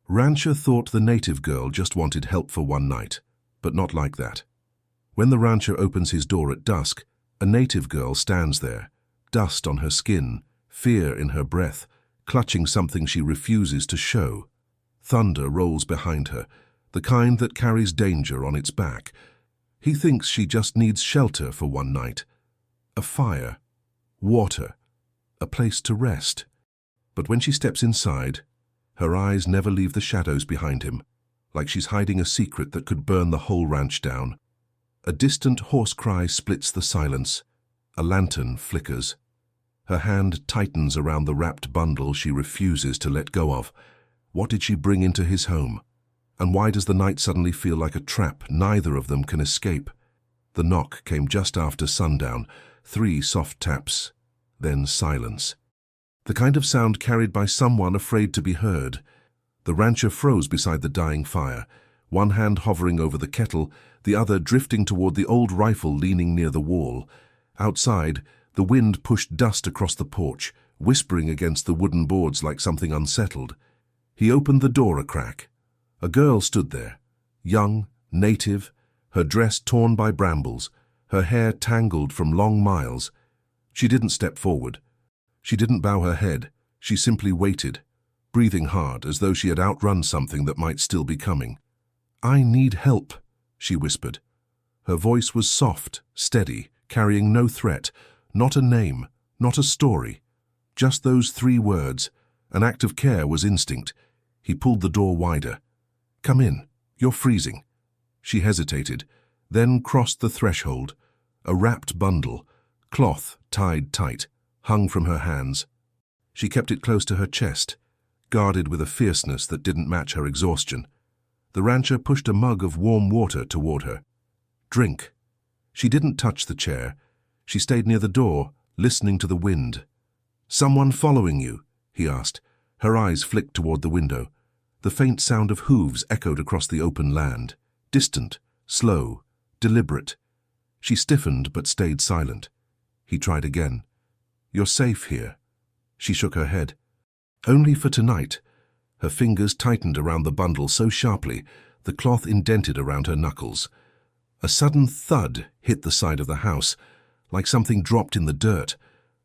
Rancher thought the native girl just wanted help for one night, but not like that. When the rancher opens his door at dusk, a native girl stands there, dust on her skin, fear in her breath, clutching something she refuses to show. Thunder rolls behind her, the kind that carries danger on its back. He thinks she just needs shelter for one night. A fire, water, a place to rest. But when she steps inside, her eyes never leave the shadows behind him, like she's hiding a secret that could burn the whole ranch down. A distant hoarse cry splits the silence. A lantern flickers. Her hand tightens around the wrapped bundle she refuses to let go of. What did she bring into his home? And why does the night suddenly feel like a trap neither of them can escape? The knock came just after sundown, 3 soft taps, then silence. The kind of sound carried by someone afraid to be heard. The rancher froze beside the dying fire, one hand hovering over the kettle, the other drifting toward the old rifle leaning near the wall. Outside, the wind pushed dust across the porch, whispering against the wooden boards like something unsettled. He opened the door a crack. A girl stood there, young, native, her dress torn by brambles, her hair tangled from long miles. She didn't step forward. She didn't bow her head. She simply waited, breathing hard as though she had outrun something that might still be coming. "I need help," she whispered. Her voice was soft, steady, carrying no threat, not a name, not a story. Just those 3 words. An act of care was instinct. He pulled the door wider. "Come in. You're freezing." She hesitated, then crossed the threshold. A wrapped bundle, cloth tied tight, hung from her hands. She kept it close to her chest, guarded with a fierceness that didn't match her exhaustion. The rancher pushed a mug of warm water toward her. "Drink." She didn't touch the chair. She stayed near the door, listening to the wind. "Someone following you?" he asked. Her eyes flicked toward the window. The faint sound of hooves echoed across the open land, distant, slow, deliberate. She stiffened but stayed silent. He tried again. "You're safe here." She shook her head. "Only for tonight." Her fingers tightened around the bundle so sharply, the cloth indented around her knuckles. A sudden thud hit the side of the house, like something dropped in the dirt.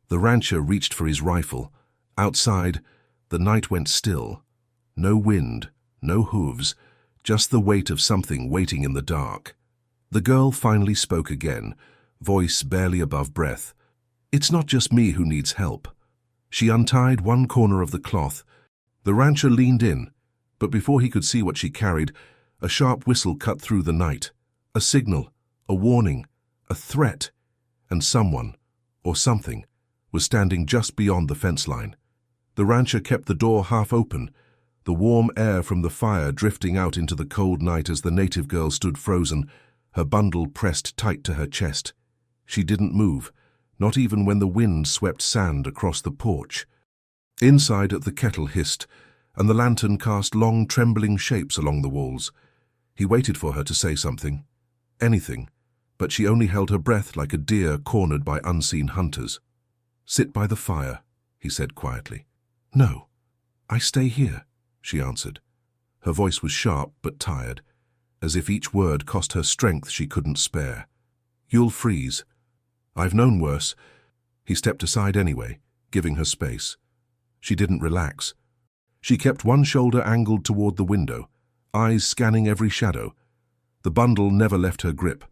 The rancher reached for his rifle. Outside, the night went still. No wind, no hooves, just the weight of something waiting in the dark. The girl finally spoke again, voice barely above breath. "It's not just me who needs help." She untied one corner of the cloth. The rancher leaned in, but before he could see what she carried, a sharp whistle cut through the night. A signal, a warning, a threat, and someone, or something, was standing just beyond the fence line. The rancher kept the door half open, the warm air from the fire drifting out into the cold night as the native girl stood frozen, her bundle pressed tight to her chest. She didn't move, not even when the wind swept sand across the porch. Inside, the kettle hissed, and the lantern cast long, trembling shapes along the walls. He waited for her to say something, anything, but she only held her breath like a deer cornered by unseen hunters. "Sit by the fire," he said quietly. "No, I stay here," she answered. Her voice was sharp but tired, as if each word cost her strength she couldn't spare. "You'll freeze." "I've known worse." He stepped aside anyway, giving her space. She didn't relax. She kept one shoulder angled toward the window, eyes scanning every shadow. The bundle never left her grip.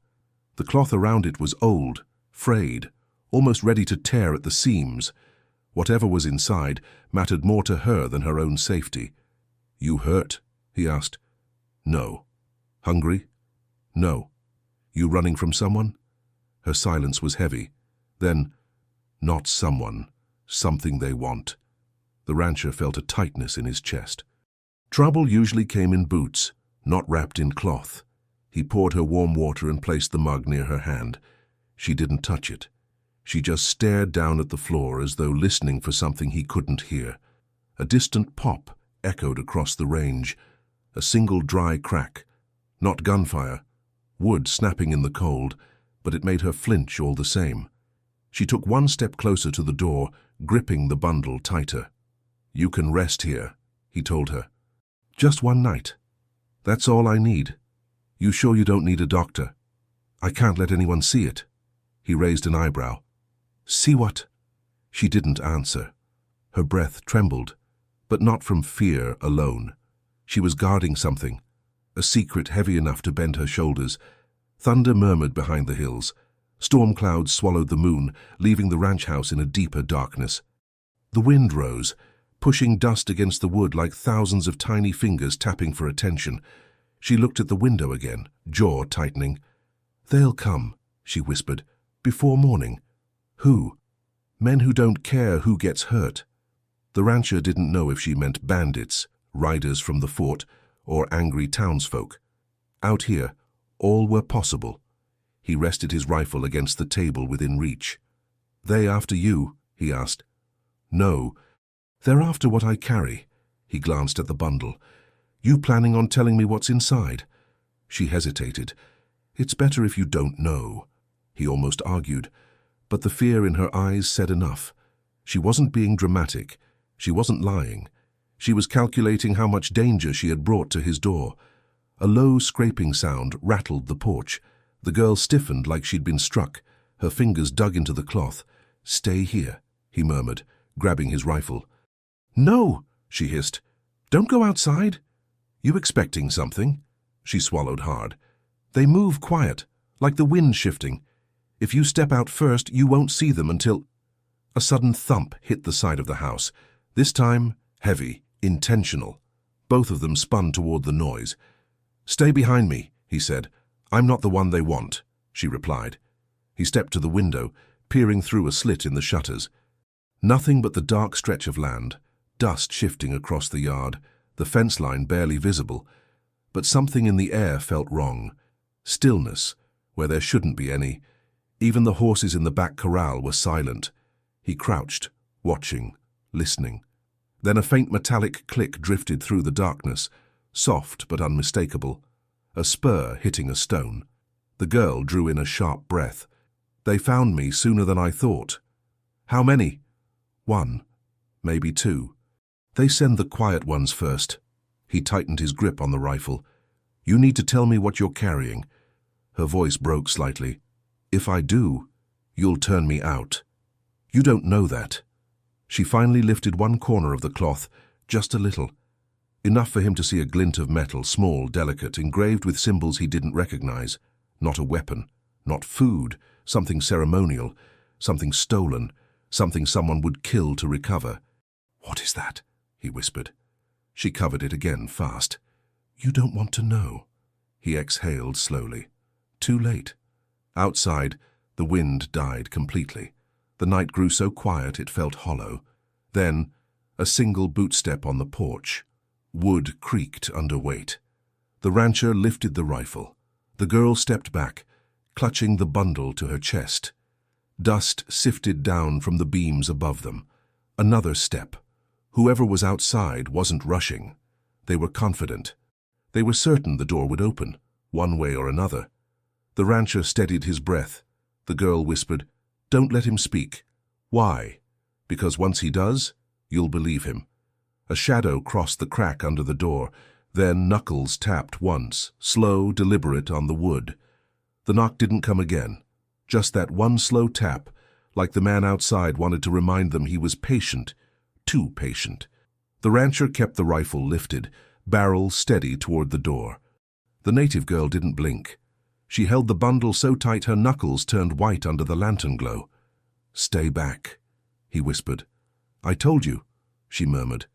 The cloth around it was old, frayed, almost ready to tear at the seams. Whatever was inside mattered more to her than her own safety. "You hurt?" he asked. "No." "Hungry?" "No." "You running from someone?" Her silence was heavy. Then, "Not someone, something they want." The rancher felt a tightness in his chest. Trouble usually came in boots, not wrapped in cloth. He poured her warm water and placed the mug near her hand. She didn't touch it. She just stared down at the floor as though listening for something he couldn't hear. A distant pop echoed across the range, a single dry crack. Not gunfire, wood snapping in the cold, but it made her flinch all the same. She took one step closer to the door, gripping the bundle tighter. "You can rest here," he told her. Just one night. That's all I need. You sure you don't need a doctor? I can't let anyone see it. He raised an eyebrow. See what? She didn't answer. Her breath trembled, but not from fear alone. She was guarding something, a secret heavy enough to bend her shoulders. Thunder murmured behind the hills. Storm clouds swallowed the moon, leaving the ranch house in a deeper darkness. The wind rose, pushing dust against the wood like thousands of tiny fingers tapping for attention. She looked at the window again, jaw tightening. They'll come, she whispered, before morning. Who? Men who don't care who gets hurt. The rancher didn't know if she meant bandits, riders from the fort, or angry townsfolk. Out here, all were possible. He rested his rifle against the table within reach. They after you? He asked. No, they're after what I carry. He glanced at the bundle. You planning on telling me what's inside? She hesitated. It's better if you don't know, he almost argued, but the fear in her eyes said enough. She wasn't being dramatic. She wasn't lying. She was calculating how much danger she had brought to his door. A low scraping sound rattled the porch. The girl stiffened like she'd been struck. Her fingers dug into the cloth. Stay here, he murmured, grabbing his rifle. No, she hissed. Don't go outside. You expecting something? She swallowed hard. They move quiet, like the wind shifting. If you step out first, you won't see them until... A sudden thump hit the side of the house. This time, heavy, intentional. Both of them spun toward the noise. Stay behind me, he said. I'm not the one they want, she replied. He stepped to the window, peering through a slit in the shutters. Nothing but the dark stretch of land, dust shifting across the yard, the fence line barely visible. But something in the air felt wrong. Stillness, where there shouldn't be any. Even the horses in the back corral were silent. He crouched, watching, listening. Then a faint metallic click drifted through the darkness, soft but unmistakable. A spur hitting a stone. The girl drew in a sharp breath. They found me sooner than I thought. How many? One, maybe two. They send the quiet ones first. He tightened his grip on the rifle. You need to tell me what you're carrying. Her voice broke slightly. If I do, you'll turn me out. You don't know that. She finally lifted one corner of the cloth, just a little. Enough for him to see a glint of metal, small, delicate, engraved with symbols he didn't recognize. Not a weapon, not food, something ceremonial, something stolen, something someone would kill to recover. What is that? He whispered. She covered it again, fast. You don't want to know. He exhaled slowly. Too late. Outside, the wind died completely. The night grew so quiet it felt hollow. Then, a single bootstep on the porch. Wood creaked under weight. The rancher lifted the rifle. The girl stepped back, clutching the bundle to her chest. Dust sifted down from the beams above them. Another step. Whoever was outside wasn't rushing. They were confident. They were certain the door would open, one way or another. The rancher steadied his breath. The girl whispered, Don't let him speak. Why? Because once he does, you'll believe him. A shadow crossed the crack under the door. Then knuckles tapped once, slow, deliberate on the wood. The knock didn't come again. Just that one slow tap, like the man outside wanted to remind them he was patient, too patient. The rancher kept the rifle lifted, barrel steady toward the door. The native girl didn't blink. She held the bundle so tight her knuckles turned white under the lantern glow. Stay back, he whispered. I told you, she murmured.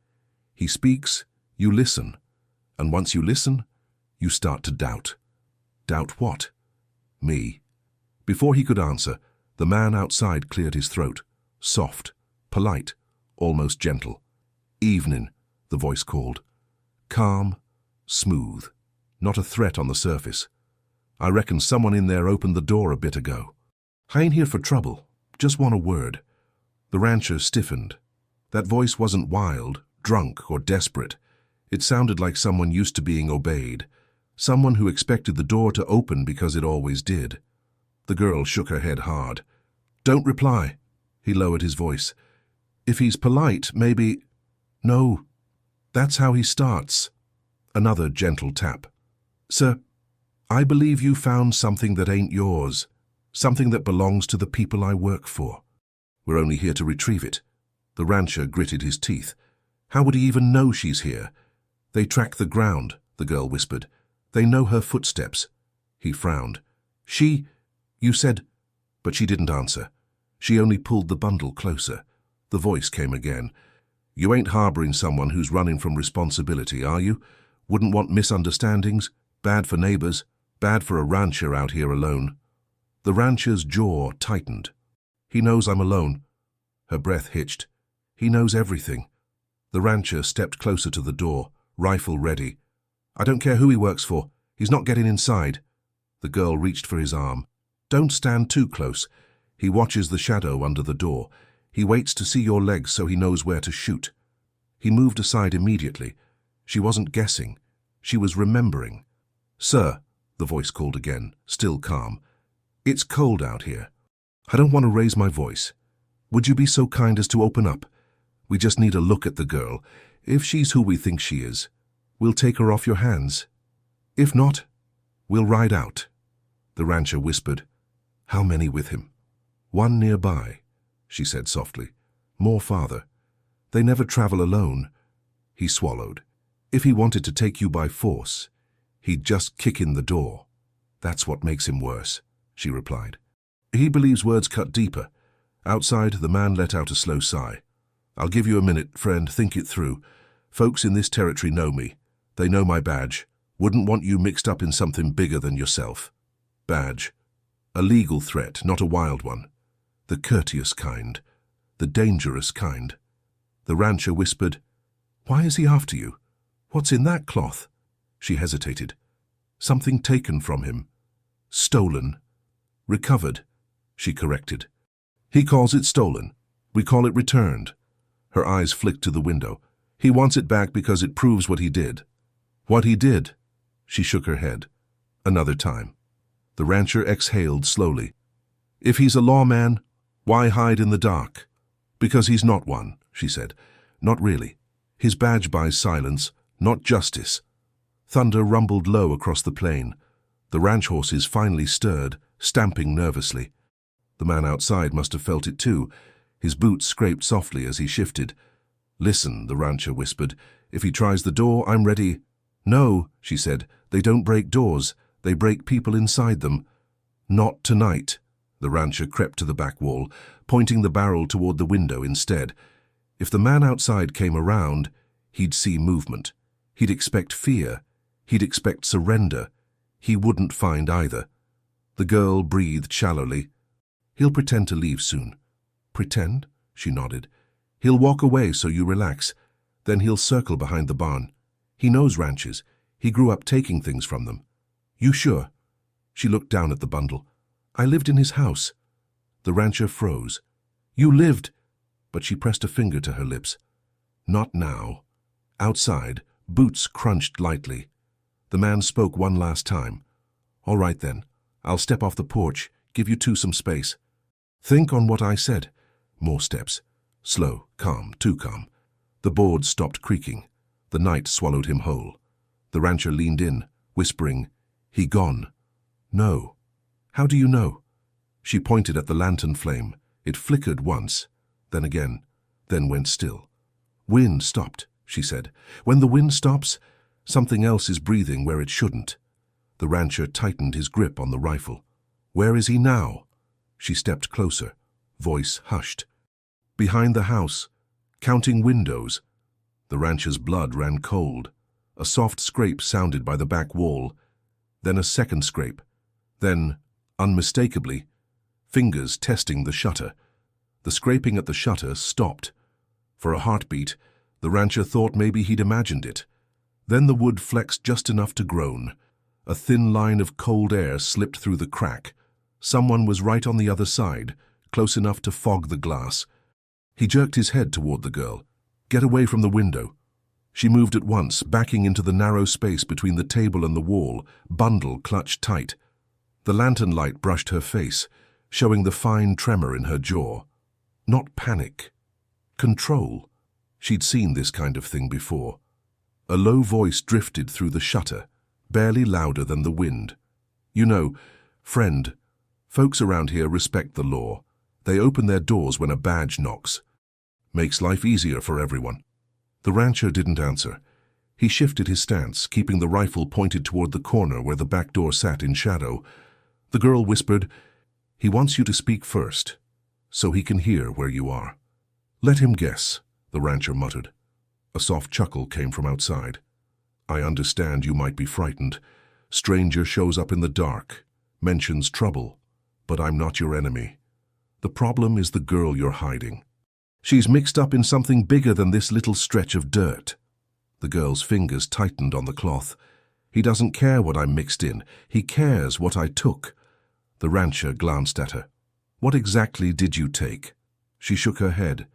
He speaks, you listen. And once you listen, you start to doubt. Doubt what? Me. Before he could answer, the man outside cleared his throat. Soft, polite, almost gentle. Evening, the voice called. Calm, smooth. Not a threat on the surface. I reckon someone in there opened the door a bit ago. I ain't here for trouble. Just want a word. The rancher stiffened. That voice wasn't wild, drunk, or desperate. It sounded like someone used to being obeyed. Someone who expected the door to open because it always did. The girl shook her head hard. Don't reply. He lowered his voice. If he's polite, maybe... No, that's how he starts. Another gentle tap. "Sir, I believe you found something that ain't yours, something that belongs to the people I work for. We're only here to retrieve it." The rancher gritted his teeth. "How would he even know she's here?" "They track the ground," the girl whispered. "They know her footsteps." He frowned. You said—" But she didn't answer. She only pulled the bundle closer. The voice came again. "You ain't harboring someone who's running from responsibility, are you? Wouldn't want misunderstandings? Bad for neighbors, bad for a rancher out here alone." The rancher's jaw tightened. "He knows I'm alone." Her breath hitched. "He knows everything." The rancher stepped closer to the door, rifle ready. "I don't care who he works for. He's not getting inside." The girl reached for his arm. "Don't stand too close. He watches the shadow under the door. He waits to see your legs so he knows where to shoot." He moved aside immediately. She wasn't guessing. She was remembering. "Sir," the voice called again, still calm. "It's cold out here. I don't want to raise my voice. Would you be so kind as to open up? We just need a look at the girl. If she's who we think she is, we'll take her off your hands. If not, we'll ride out." The rancher whispered. "How many with him?" "One nearby," she said softly. "More farther. They never travel alone." He swallowed. "If he wanted to take you by force, he'd just kick in the door." "That's what makes him worse," she replied. He believes words cut deeper. Outside, the man let out a slow sigh. "I'll give you a minute, friend. Think it through. Folks in this territory know me. They know my badge. Wouldn't want you mixed up in something bigger than yourself." Badge. A legal threat, not a wild one. The courteous kind. The dangerous kind. The rancher whispered, "Why is he after you? What's in that cloth?" She hesitated. "Something taken from him. Stolen. Recovered," she corrected. "He calls it stolen. We call it returned." Her eyes flicked to the window. "He wants it back because it proves what he did." "What he did?" She shook her head. "Another time." The rancher exhaled slowly. "If he's a lawman, why hide in the dark?" "Because he's not one," she said. "Not really. His badge buys silence, not justice." Thunder rumbled low across the plain. The ranch horses finally stirred, stamping nervously. The man outside must have felt it too. His boots scraped softly as he shifted. "Listen," the rancher whispered. "If he tries the door, I'm ready." "No," she said. "They don't break doors. They break people inside them." "Not tonight." The rancher crept to the back wall, pointing the barrel toward the window instead. If the man outside came around, he'd see movement. He'd expect fear. He'd expect surrender. He wouldn't find either. The girl breathed shallowly. "He'll pretend to leave soon." "Pretend?" She nodded. "He'll walk away so you relax. Then he'll circle behind the barn. He knows ranches. He grew up taking things from them." "You sure?" She looked down at the bundle. "I lived in his house." The rancher froze. "You lived—" But she pressed a finger to her lips. "Not now." Outside, boots crunched lightly. The man spoke one last time. "All right then. I'll step off the porch, give you two some space. Think on what I said." More steps. Slow, calm, too calm. The boards stopped creaking. The night swallowed him whole. The rancher leaned in, whispering, "He gone." "No." "How do you know?" She pointed at the lantern flame. It flickered once, then again, then went still. "Wind stopped," she said. "When the wind stops, something else is breathing where it shouldn't." The rancher tightened his grip on the rifle. "Where is he now?" She stepped closer, voice hushed. "Behind the house, counting windows." The rancher's blood ran cold. A soft scrape sounded by the back wall, then a second scrape, then, unmistakably, fingers testing the shutter. The scraping at the shutter stopped. For a heartbeat, the rancher thought maybe he'd imagined it. Then the wood flexed just enough to groan. A thin line of cold air slipped through the crack. Someone was right on the other side, close enough to fog the glass. He jerked his head toward the girl. "Get away from the window." She moved at once, backing into the narrow space between the table and the wall, bundle clutched tight. The lantern light brushed her face, showing the fine tremor in her jaw. Not panic. Control. She'd seen this kind of thing before. A low voice drifted through the shutter, barely louder than the wind. "You know, friend, folks around here respect the law. They open their doors when a badge knocks. Makes life easier for everyone." The rancher didn't answer. He shifted his stance, keeping the rifle pointed toward the corner where the back door sat in shadow. The girl whispered, "He wants you to speak first, so he can hear where you are." "Let him guess," the rancher muttered. A soft chuckle came from outside. "I understand you might be frightened. Stranger shows up in the dark, mentions trouble, but I'm not your enemy. The problem is the girl you're hiding. She's mixed up in something bigger than this little stretch of dirt." The girl's fingers tightened on the cloth. "He doesn't care what I'm mixed in. He cares what I took." The rancher glanced at her. "What exactly did you take?" She shook her head.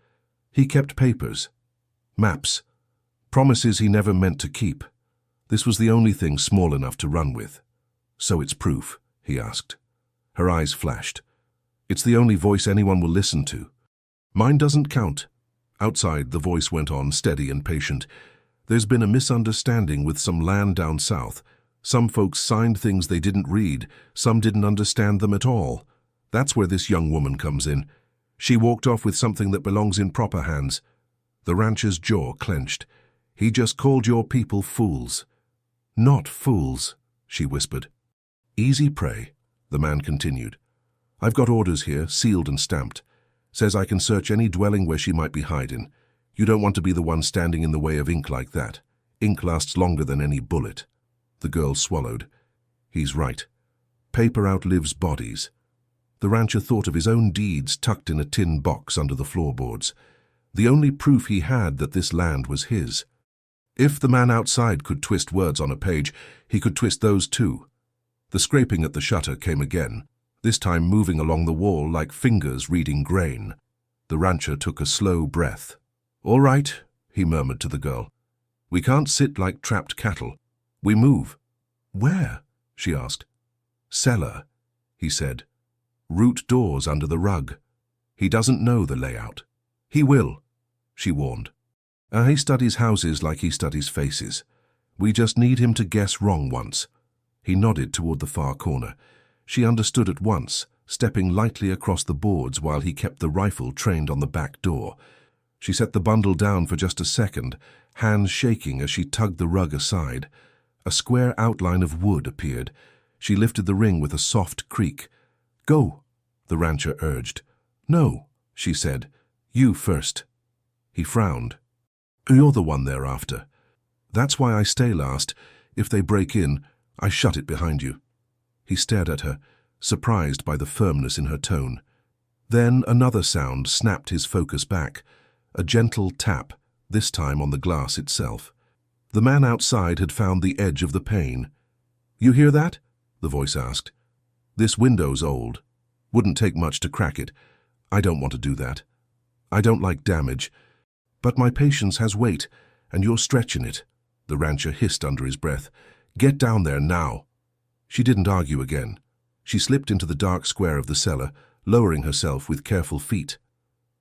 "He kept papers. Maps. Promises he never meant to keep. This was the only thing small enough to run with." "So it's proof?" he asked. Her eyes flashed. "It's the only voice anyone will listen to." "Mine doesn't count." Outside, the voice went on, steady and patient. "There's been a misunderstanding with some land down south. Some folks signed things they didn't read. Some didn't understand them at all. That's where this young woman comes in. She walked off with something that belongs in proper hands." The rancher's jaw clenched. "He just called your people fools." "Not fools," she whispered. "Easy prey," the man continued. "I've got orders here, sealed and stamped. Says I can search any dwelling where she might be hiding. You don't want to be the one standing in the way of ink like that. Ink lasts longer than any bullet." The girl swallowed. He's right. Paper outlives bodies. The rancher thought of his own deeds tucked in a tin box under the floorboards. The only proof he had that this land was his. If the man outside could twist words on a page, he could twist those too. The scraping at the shutter came again, this time moving along the wall like fingers reading grain. The rancher took a slow breath. "All right," he murmured to the girl. "We can't sit like trapped cattle. We move." "Where?" she asked. "Cellar," he said. "Root doors under the rug. He doesn't know the layout." "He will," she warned. "He studies houses like he studies faces. We just need him to guess wrong once." He nodded toward the far corner. She understood at once, stepping lightly across the boards while he kept the rifle trained on the back door. She set the bundle down for just a second, hands shaking as she tugged the rug aside. A square outline of wood appeared. She lifted the ring with a soft creak. "Go," the rancher urged. "No," she said. "You first." He frowned. "You're the one they're after. That's why I stay last. If they break in, I shut it behind you." He stared at her, surprised by the firmness in her tone. Then another sound snapped his focus back, a gentle tap, this time on the glass itself. The man outside had found the edge of the pane. "You hear that?" the voice asked. "This window's old. Wouldn't take much to crack it. I don't want to do that. I don't like damage. But my patience has weight, and you're stretching it," the rancher hissed under his breath. "Get down there now." She didn't argue again. She slipped into the dark square of the cellar, lowering herself with careful feet.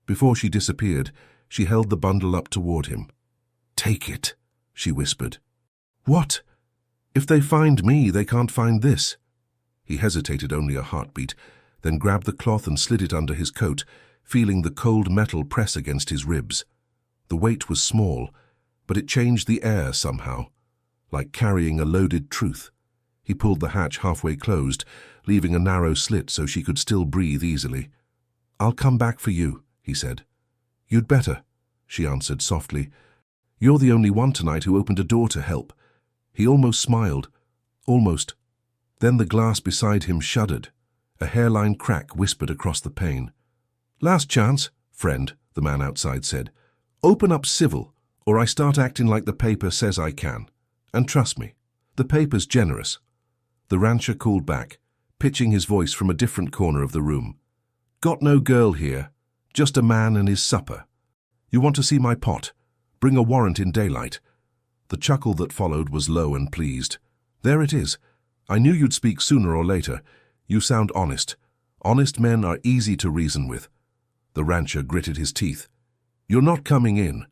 Before she disappeared, she held the bundle up toward him. "Take it," she whispered. "What? If they find me, they can't find this." He hesitated only a heartbeat, then grabbed the cloth and slid it under his coat, feeling the cold metal press against his ribs. The weight was small, but it changed the air somehow, like carrying a loaded truth. He pulled the hatch halfway closed, leaving a narrow slit so she could still breathe easily. "I'll come back for you," he said. "You'd better," she answered softly. "You're the only one tonight who opened a door to help." He almost smiled. Almost. Then the glass beside him shuddered. A hairline crack whispered across the pane. "Last chance, friend," the man outside said. "Open up civil, or I start acting like the paper says I can. And trust me, the paper's generous." The rancher called back, pitching his voice from a different corner of the room. "Got no girl here, just a man and his supper. You want to see my pot? Bring a warrant in daylight." The chuckle that followed was low and pleased. "There it is. I knew you'd speak sooner or later. You sound honest. Honest men are easy to reason with." The rancher gritted his teeth. "You're not coming in."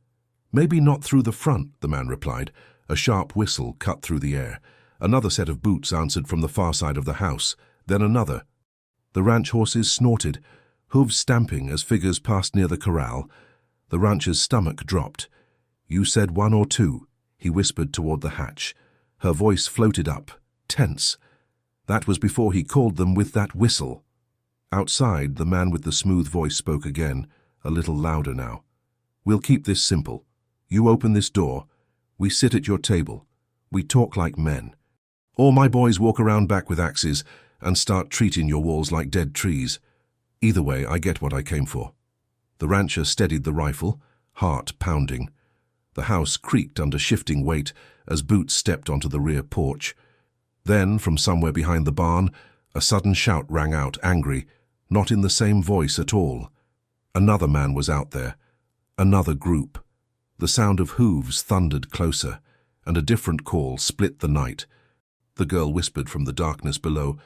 "Maybe not through the front," the man replied. A sharp whistle cut through the air. Another set of boots answered from the far side of the house. Then another. The ranch horses snorted, hooves stamping as figures passed near the corral. The rancher's stomach dropped. "You said one or two," he whispered toward the hatch. Her voice floated up, tense. That was before he called them with that whistle. Outside, the man with the smooth voice spoke again, a little louder now. "We'll keep this simple. You open this door. We sit at your table. We talk like men. All my boys walk around back with axes and start treating your walls like dead trees. Either way, I get what I came for." The rancher steadied the rifle, heart pounding. The house creaked under shifting weight as Boots stepped onto the rear porch. Then, from somewhere behind the barn, a sudden shout rang out, angry, not in the same voice at all. Another man was out there. Another group. The sound of hooves thundered closer, and a different call split the night. The girl whispered from the darkness below,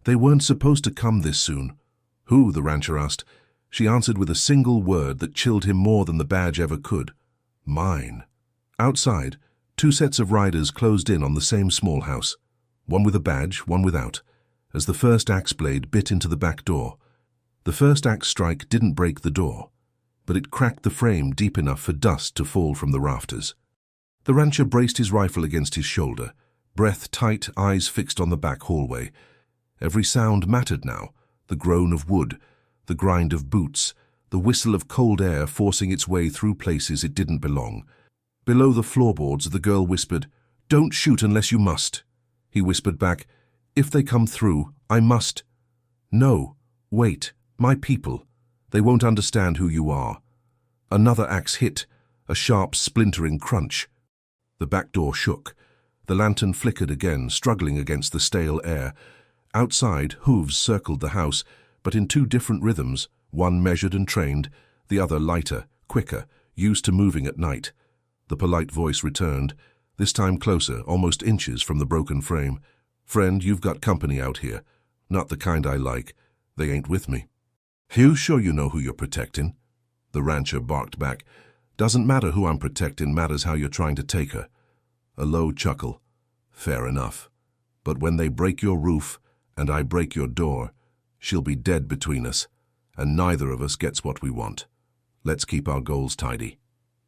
"They weren't supposed to come this soon." "Who?" the rancher asked. She answered with a single word that chilled him more than the badge ever could. "Mine." Outside, two sets of riders closed in on the same small house, one with a badge, one without, as the first axe blade bit into the back door. The first axe strike didn't break the door, but it cracked the frame deep enough for dust to fall from the rafters. The rancher braced his rifle against his shoulder, breath tight, eyes fixed on the back hallway. Every sound mattered now, the groan of wood, the grind of boots, the whistle of cold air forcing its way through places it didn't belong. Below the floorboards, the girl whispered, "Don't shoot unless you must." He whispered back, "If they come through, I must." "No, wait, my people. They won't understand who you are." Another axe hit, a sharp, splintering crunch. The back door shook. The lantern flickered again, struggling against the stale air. Outside, hooves circled the house, but in two different rhythms, one measured and trained, the other lighter, quicker, used to moving at night. The polite voice returned, this time closer, almost inches from the broken frame. "Friend, you've got company out here. Not the kind I like. They ain't with me." "You sure you know who you're protecting?" The rancher barked back. "Doesn't matter who I'm protecting, matters how you're trying to take her." A low chuckle. "Fair enough. But when they break your roof, and I break your door, she'll be dead between us, and neither of us gets what we want. Let's keep our goals tidy."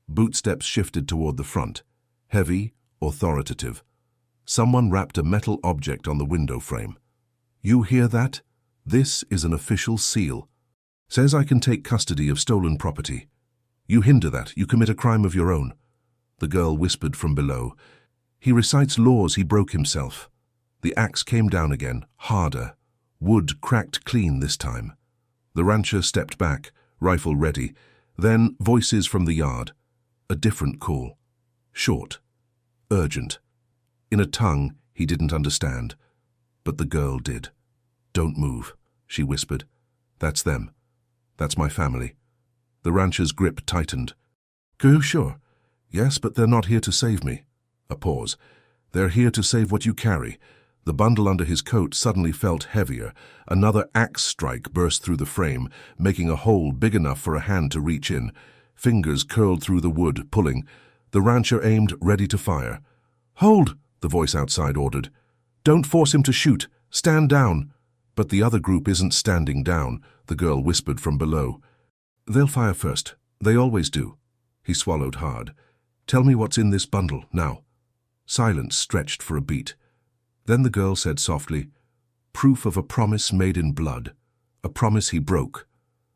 Bootsteps shifted toward the front, heavy, authoritative. Someone rapped a metal object on the window frame. "You hear that? This is an official seal. Says I can take custody of stolen property. You hinder that, you commit a crime of your own." The girl whispered from below. "He recites laws he broke himself." The axe came down again, harder. Wood cracked clean this time. The rancher stepped back, rifle ready. Then voices from the yard. A different call. Short. Urgent. In a tongue he didn't understand. But the girl did. "Don't move," she whispered. "That's them. That's my family." The rancher's grip tightened. "Are you sure?" "Yes, but they're not here to save me." A pause. "They're here to save what you carry." The bundle under his coat suddenly felt heavier. Another axe strike burst through the frame, making a hole big enough for a hand to reach in. Fingers curled through the wood, pulling. The rancher aimed, ready to fire. "Hold!" the voice outside ordered. "Don't force him to shoot. Stand down." "But the other group isn't standing down," the girl whispered from below. "They'll fire first. They always do." He swallowed hard. "Tell me what's in this bundle, now." Silence stretched for a beat. Then the girl said softly, "Proof of a promise made in blood. A promise he broke.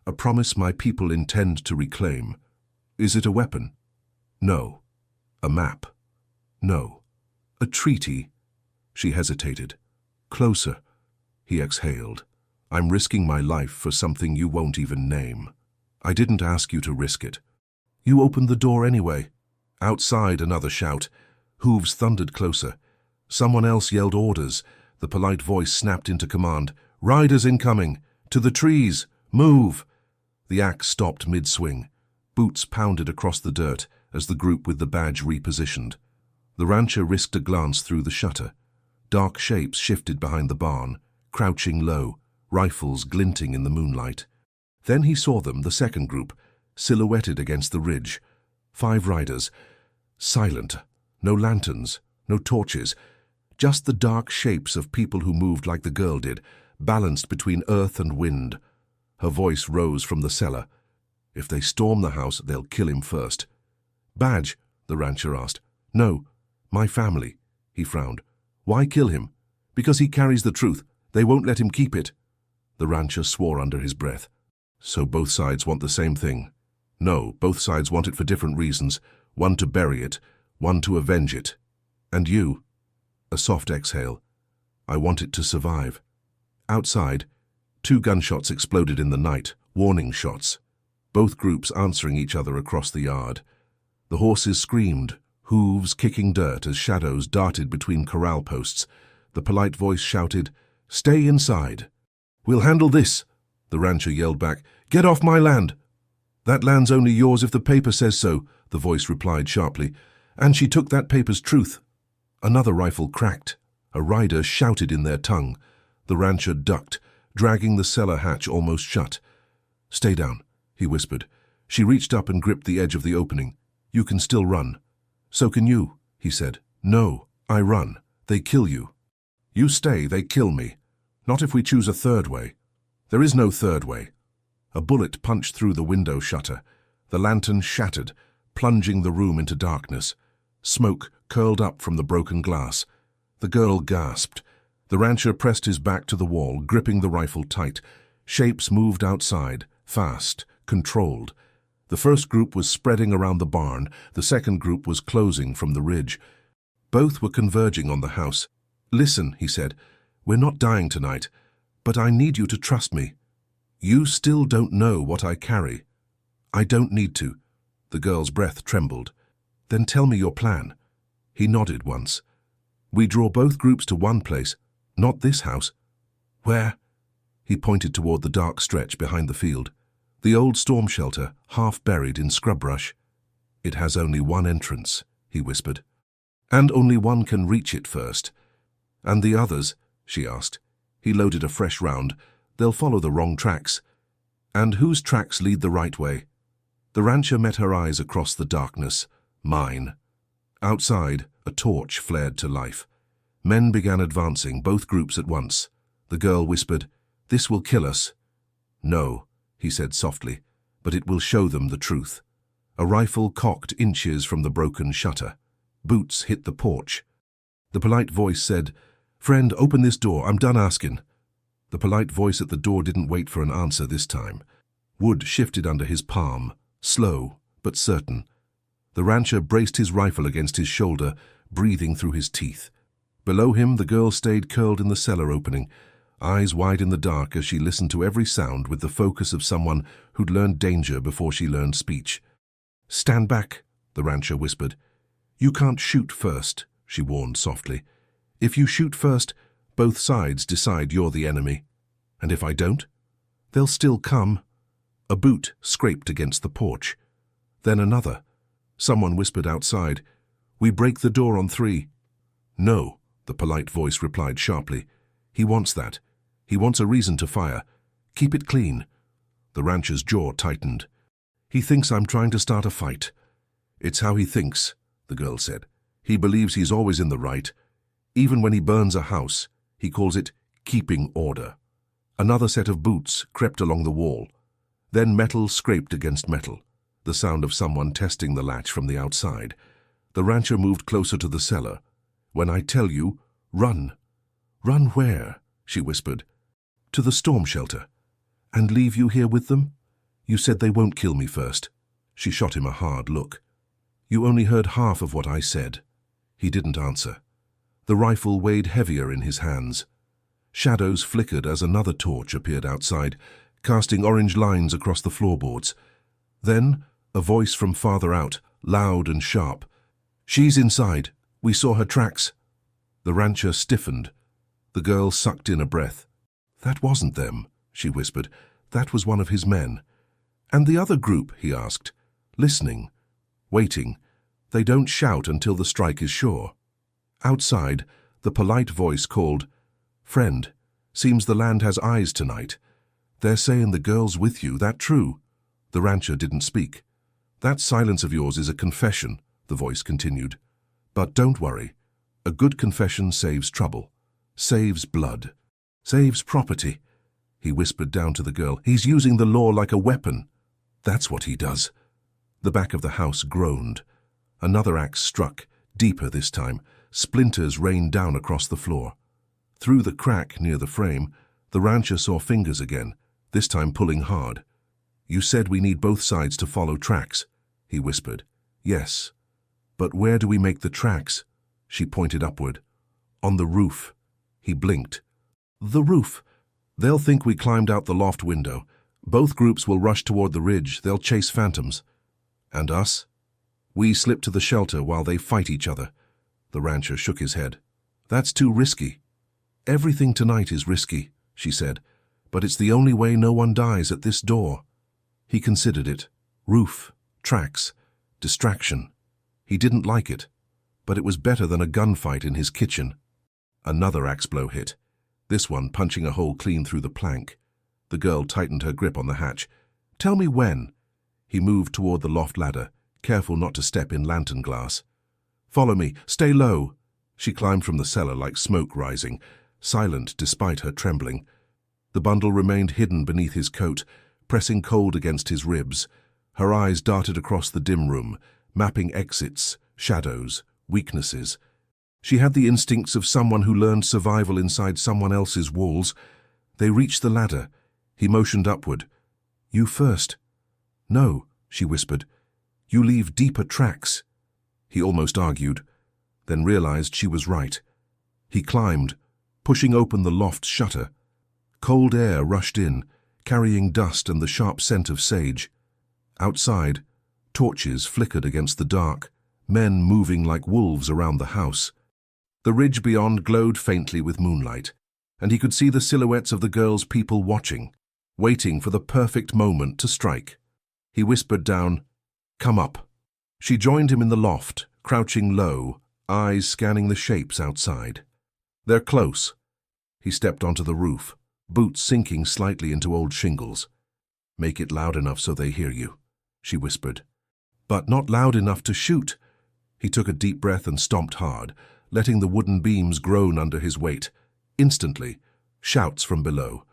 A promise my people intend to reclaim. Is it a weapon? No. A map? No. A treaty?" She hesitated. "Closer." He exhaled. "I'm risking my life for something you won't even name. I didn't ask you to risk it. You opened the door anyway." Outside, another shout. Hooves thundered closer. Someone else yelled orders. The polite voice snapped into command. "Riders incoming! To the trees! Move!" The axe stopped mid-swing. Boots pounded across the dirt as the group with the badge repositioned. The rancher risked a glance through the shutter. Dark shapes shifted behind the barn, crouching low, rifles glinting in the moonlight. Then he saw them, the second group, silhouetted against the ridge. 5 riders, silent, No lanterns, no torches, just the dark shapes of people who moved like the girl did, balanced between earth and wind. Her voice rose from the cellar. If they storm the house, they'll kill him first. Badge? The rancher asked. No, my family. He frowned. Why kill him? Because he carries the truth. They won't let him keep it. The rancher swore under his breath. So both sides want the same thing. No, both sides want it for different reasons. One to bury it, one to avenge it. And you? A soft exhale. I want it to survive. Outside, 2 gunshots exploded in the night, warning shots. Both groups answering each other across the yard. The horses screamed, hooves kicking dirt as shadows darted between corral posts. The polite voice shouted, "Stay inside." "We'll handle this," the rancher yelled back. "Get off my land." "That land's only yours if the paper says so," the voice replied sharply. "And she took that paper's truth." Another rifle cracked. A rider shouted in their tongue. The rancher ducked, dragging the cellar hatch almost shut. "Stay down," he whispered. She reached up and gripped the edge of the opening. "You can still run." "So can you," he said. "No, I run. They kill you." "You stay, they kill me. Not if we choose a third way." "There is no third way." A bullet punched through the window shutter. The lantern shattered, plunging the room into darkness. Smoke curled up from the broken glass. The girl gasped. The rancher pressed his back to the wall, gripping the rifle tight. Shapes moved outside, fast, controlled. The first group was spreading around the barn. The second group was closing from the ridge. Both were converging on the house. "Listen," he said. "We're not dying tonight, but I need you to trust me. You still don't know what I carry." "I don't need to." The girl's breath trembled. "Then tell me your plan." He nodded once. "We draw both groups to one place, not this house." "Where?" He pointed toward the dark stretch behind the field. "The old storm shelter, half buried in scrub brush." "It has only one entrance," he whispered. "And only one can reach it first." "And the others?" she asked. He loaded a fresh round. "They'll follow the wrong tracks." "And whose tracks lead the right way?" The rancher met her eyes across the darkness. "Mine." Outside, a torch flared to life. Men began advancing, both groups at once. The girl whispered, "This will kill us." "No," he said softly, "but it will show them the truth." A rifle cocked inches from the broken shutter. Boots hit the porch. The polite voice said, "Friend, open this door, I'm done asking." The polite voice at the door didn't wait for an answer this time. Wood shifted under his palm, slow but certain. The rancher braced his rifle against his shoulder, breathing through his teeth. Below him, the girl stayed curled in the cellar opening, eyes wide in the dark as she listened to every sound with the focus of someone who'd learned danger before she learned speech. "Stand back," the rancher whispered. "You can't shoot first," she warned softly. "If you shoot first, both sides decide you're the enemy. And if I don't, they'll still come." A boot scraped against the porch. Then another. Someone whispered outside, "We break the door on 3. "No," the polite voice replied sharply. "He wants that. He wants a reason to fire. Keep it clean." The rancher's jaw tightened. "He thinks I'm trying to start a fight." "It's how he thinks," the girl said. "He believes he's always in the right. Even when he burns a house, he calls it keeping order." Another set of boots crept along the wall. Then metal scraped against metal, the sound of someone testing the latch from the outside. The rancher moved closer to the cellar. "When I tell you, run." "Run where?" she whispered. "To the storm shelter." "And leave you here with them?" "You said they won't kill me first." She shot him a hard look. "You only heard half of what I said." He didn't answer. The rifle weighed heavier in his hands. Shadows flickered as another torch appeared outside, casting orange lines across the floorboards. Then, a voice from farther out, loud and sharp. "She's inside. We saw her tracks." The rancher stiffened. The girl sucked in a breath. "That wasn't them," she whispered. "That was one of his men." "And the other group?" he asked. "Listening. Waiting. They don't shout until the strike is sure." Outside, the polite voice called, "Friend, seems the land has eyes tonight. They're saying the girl's with you, that true?" The rancher didn't speak. "That silence of yours is a confession," the voice continued. But don't worry. A good confession saves trouble, saves blood, saves property. He whispered down to the girl. He's using the law like a weapon. That's what he does. The back of the house groaned. Another axe struck, deeper this time. Splinters rained down across the floor. Through the crack near the frame, the rancher saw fingers again, this time pulling hard. You said we need both sides to follow tracks, he whispered. Yes. But where do we make the tracks? She pointed upward. On the roof. He blinked. The roof. They'll think we climbed out the loft window. Both groups will rush toward the ridge. They'll chase phantoms. And us? We slip to the shelter while they fight each other. The rancher shook his head. That's too risky. Everything tonight is risky, she said, but it's the only way no one dies at this door. He considered it. Roof, tracks, distraction. He didn't like it, but it was better than a gunfight in his kitchen. Another axe blow hit, this one punching a hole clean through the plank. The girl tightened her grip on the hatch. Tell me when. He moved toward the loft ladder, careful not to step in lantern glass. Follow me, stay low. She climbed from the cellar like smoke rising, silent despite her trembling. The bundle remained hidden beneath his coat, pressing cold against his ribs. Her eyes darted across the dim room, mapping exits, shadows, weaknesses. She had the instincts of someone who learned survival inside someone else's walls. They reached the ladder. He motioned upward. You first. No, she whispered. You leave deeper tracks. He almost argued, then realized she was right. He climbed, pushing open the loft shutter. Cold air rushed in, carrying dust and the sharp scent of sage. Outside, torches flickered against the dark, men moving like wolves around the house. The ridge beyond glowed faintly with moonlight, and he could see the silhouettes of the girl's people watching, waiting for the perfect moment to strike. He whispered down, "Come up." She joined him in the loft, crouching low, eyes scanning the shapes outside. They're close. He stepped onto the roof, boots sinking slightly into old shingles. Make it loud enough so they hear you, she whispered. But not loud enough to shoot. He took a deep breath and stomped hard, letting the wooden beams groan under his weight. Instantly, shouts from below.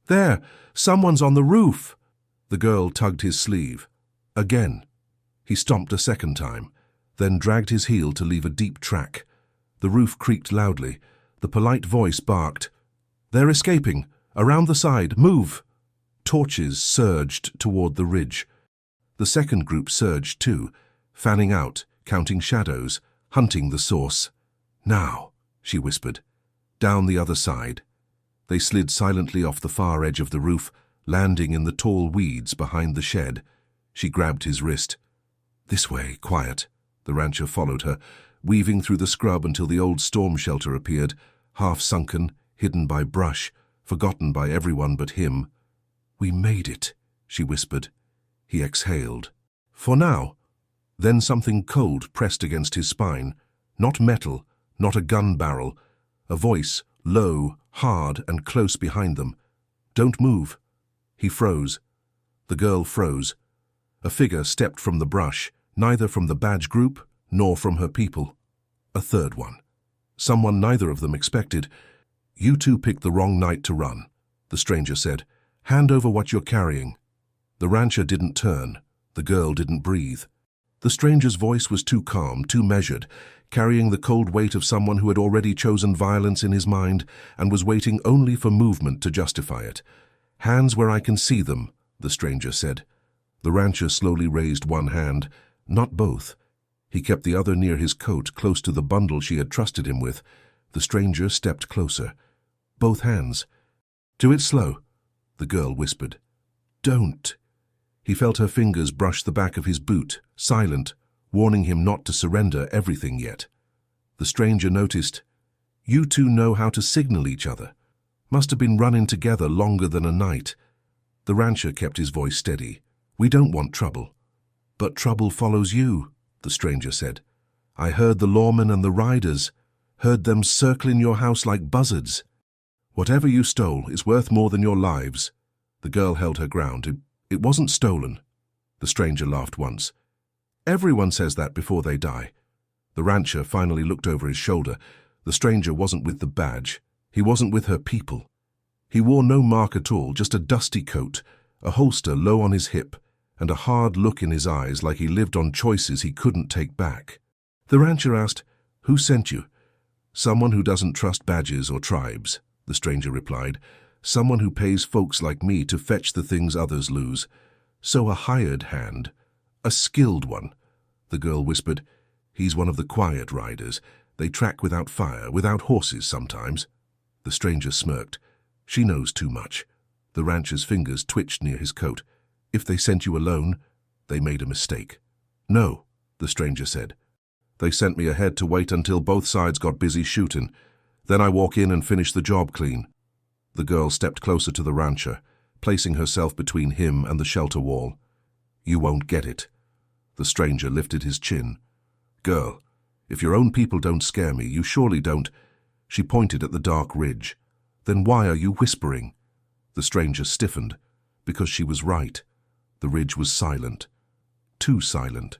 There! Someone's on the roof! The girl tugged his sleeve. Again. He stomped a second time, then dragged his heel to leave a deep track. The roof creaked loudly. The polite voice barked. They're escaping! Around the side! Move! Torches surged toward the ridge. The second group surged too, fanning out, counting shadows, hunting the source. Now, she whispered. Down the other side. They slid silently off the far edge of the roof, landing in the tall weeds behind the shed. She grabbed his wrist. This way, quiet. The rancher followed her, weaving through the scrub until the old storm shelter appeared, half sunken, hidden by brush, forgotten by everyone but him. We made it, she whispered. He exhaled. For now. Then something cold pressed against his spine. Not metal, not a gun barrel. A voice, low, hard, and close behind them. Don't move. He froze. The girl froze. A figure stepped from the brush, neither from the badge group nor from her people. A third one. Someone neither of them expected. You two picked the wrong night to run, the stranger said. Hand over what you're carrying. The rancher didn't turn. The girl didn't breathe. The stranger's voice was too calm, too measured, carrying the cold weight of someone who had already chosen violence in his mind and was waiting only for movement to justify it. Hands where I can see them, the stranger said. The rancher slowly raised one hand, not both. He kept the other near his coat, close to the bundle she had trusted him with. The stranger stepped closer. Both hands. Do it slow, the girl whispered. Don't. He felt her fingers brush the back of his boot, silent, warning him not to surrender everything yet. The stranger noticed. You two know how to signal each other. Must have been running together longer than a night. The rancher kept his voice steady. We don't want trouble. But trouble follows you, the stranger said. I heard the lawmen and the riders, heard them circling your house like buzzards. Whatever you stole is worth more than your lives. The girl held her ground. It wasn't stolen. The stranger laughed once. Everyone says that before they die. The rancher finally looked over his shoulder. The stranger wasn't with the badge. He wasn't with her people. He wore no mark at all, just a dusty coat, a holster low on his hip, and a hard look in his eyes like he lived on choices he couldn't take back. The rancher asked, "Who sent you?" "Someone who doesn't trust badges or tribes," the stranger replied. "Someone who pays folks like me to fetch the things others lose. So a hired hand, a skilled one." The girl whispered, "He's one of the quiet riders. They track without fire, without horses sometimes." The stranger smirked. "She knows too much." The rancher's fingers twitched near his coat. "If they sent you alone, they made a mistake." "No," the stranger said. "They sent me ahead to wait until both sides got busy shooting. Then I walk in and finish the job clean." The girl stepped closer to the rancher, placing herself between him and the shelter wall. "You won't get it." The stranger lifted his chin. "Girl, if your own people don't scare me, you surely don't." She pointed at the dark ridge. "Then why are you whispering?" The stranger stiffened, because she was right. The ridge was silent. Too silent.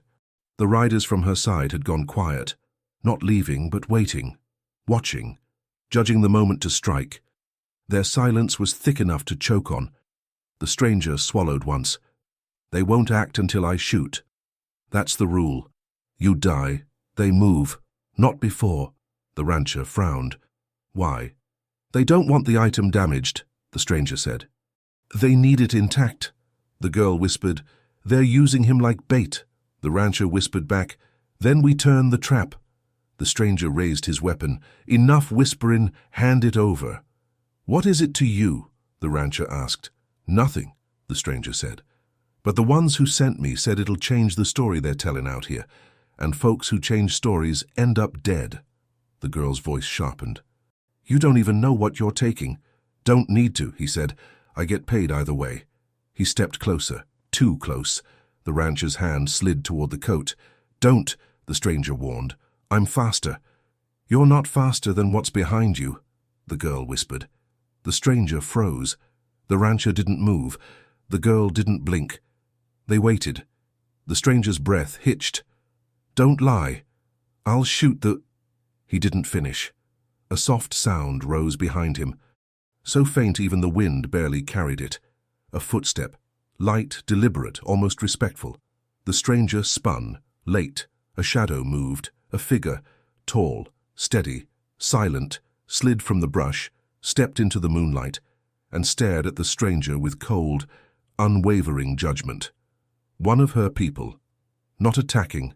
The riders from her side had gone quiet, not leaving but waiting, watching, judging the moment to strike. Their silence was thick enough to choke on. The stranger swallowed once. "They won't act until I shoot. That's the rule. You die, they move. Not before." The rancher frowned. "Why?" "They don't want the item damaged," the stranger said. "They need it intact." The girl whispered, "They're using him like bait." The rancher whispered back, "Then we turn the trap." The stranger raised his weapon. "Enough whispering, hand it over." "What is it to you?" the rancher asked. "Nothing," the stranger said. "But the ones who sent me said it'll change the story they're telling out here, and folks who change stories end up dead." The girl's voice sharpened. "You don't even know what you're taking." "Don't need to," he said. "I get paid either way." He stepped closer, too close. The rancher's hand slid toward the coat. "Don't," the stranger warned. "I'm faster." "You're not faster than what's behind you," the girl whispered. The stranger froze. The rancher didn't move. The girl didn't blink. They waited. The stranger's breath hitched. "Don't lie. I'll shoot the—" He didn't finish. A soft sound rose behind him, so faint even the wind barely carried it. A footstep, light, deliberate, almost respectful. The stranger spun, late. A shadow moved. A figure, tall, steady, silent, slid from the brush, stepped into the moonlight, and stared at the stranger with cold, unwavering judgment. One of her people, not attacking,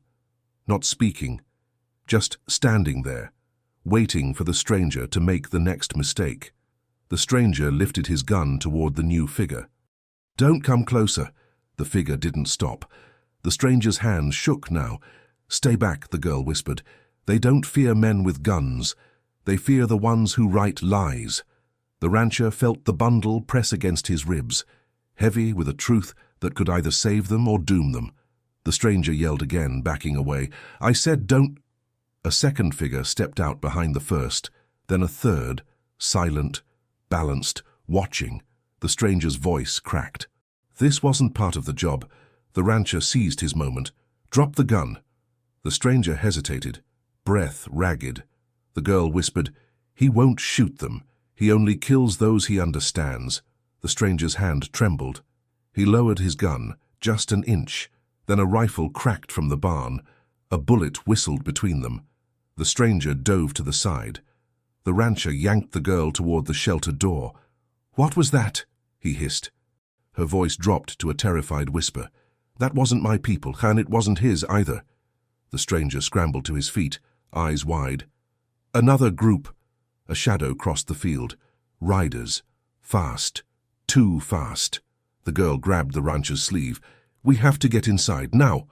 not speaking, just standing there, waiting for the stranger to make the next mistake. The stranger lifted his gun toward the new figure. "Don't come closer." The figure didn't stop. The stranger's hands shook now. "Stay back," the girl whispered. "They don't fear men with guns. They fear the ones who write lies." The rancher felt the bundle press against his ribs, heavy with a truth that could either save them or doom them. The stranger yelled again, backing away. "I said don't—" A second figure stepped out behind the first, then a third, silent, balanced, watching. The stranger's voice cracked. This wasn't part of the job. The rancher seized his moment. "Drop the gun." The stranger hesitated, breath ragged. The girl whispered, "He won't shoot them. He only kills those he understands." The stranger's hand trembled. He lowered his gun, just an inch. Then a rifle cracked from the barn. A bullet whistled between them. The stranger dove to the side. The rancher yanked the girl toward the shelter door. "What was that?" he hissed. Her voice dropped to a terrified whisper. "That wasn't my people, and it wasn't his either." The stranger scrambled to his feet, eyes wide. "Another group." A shadow crossed the field. Riders. Fast. Too fast. The girl grabbed the rancher's sleeve. "We have to get inside, now."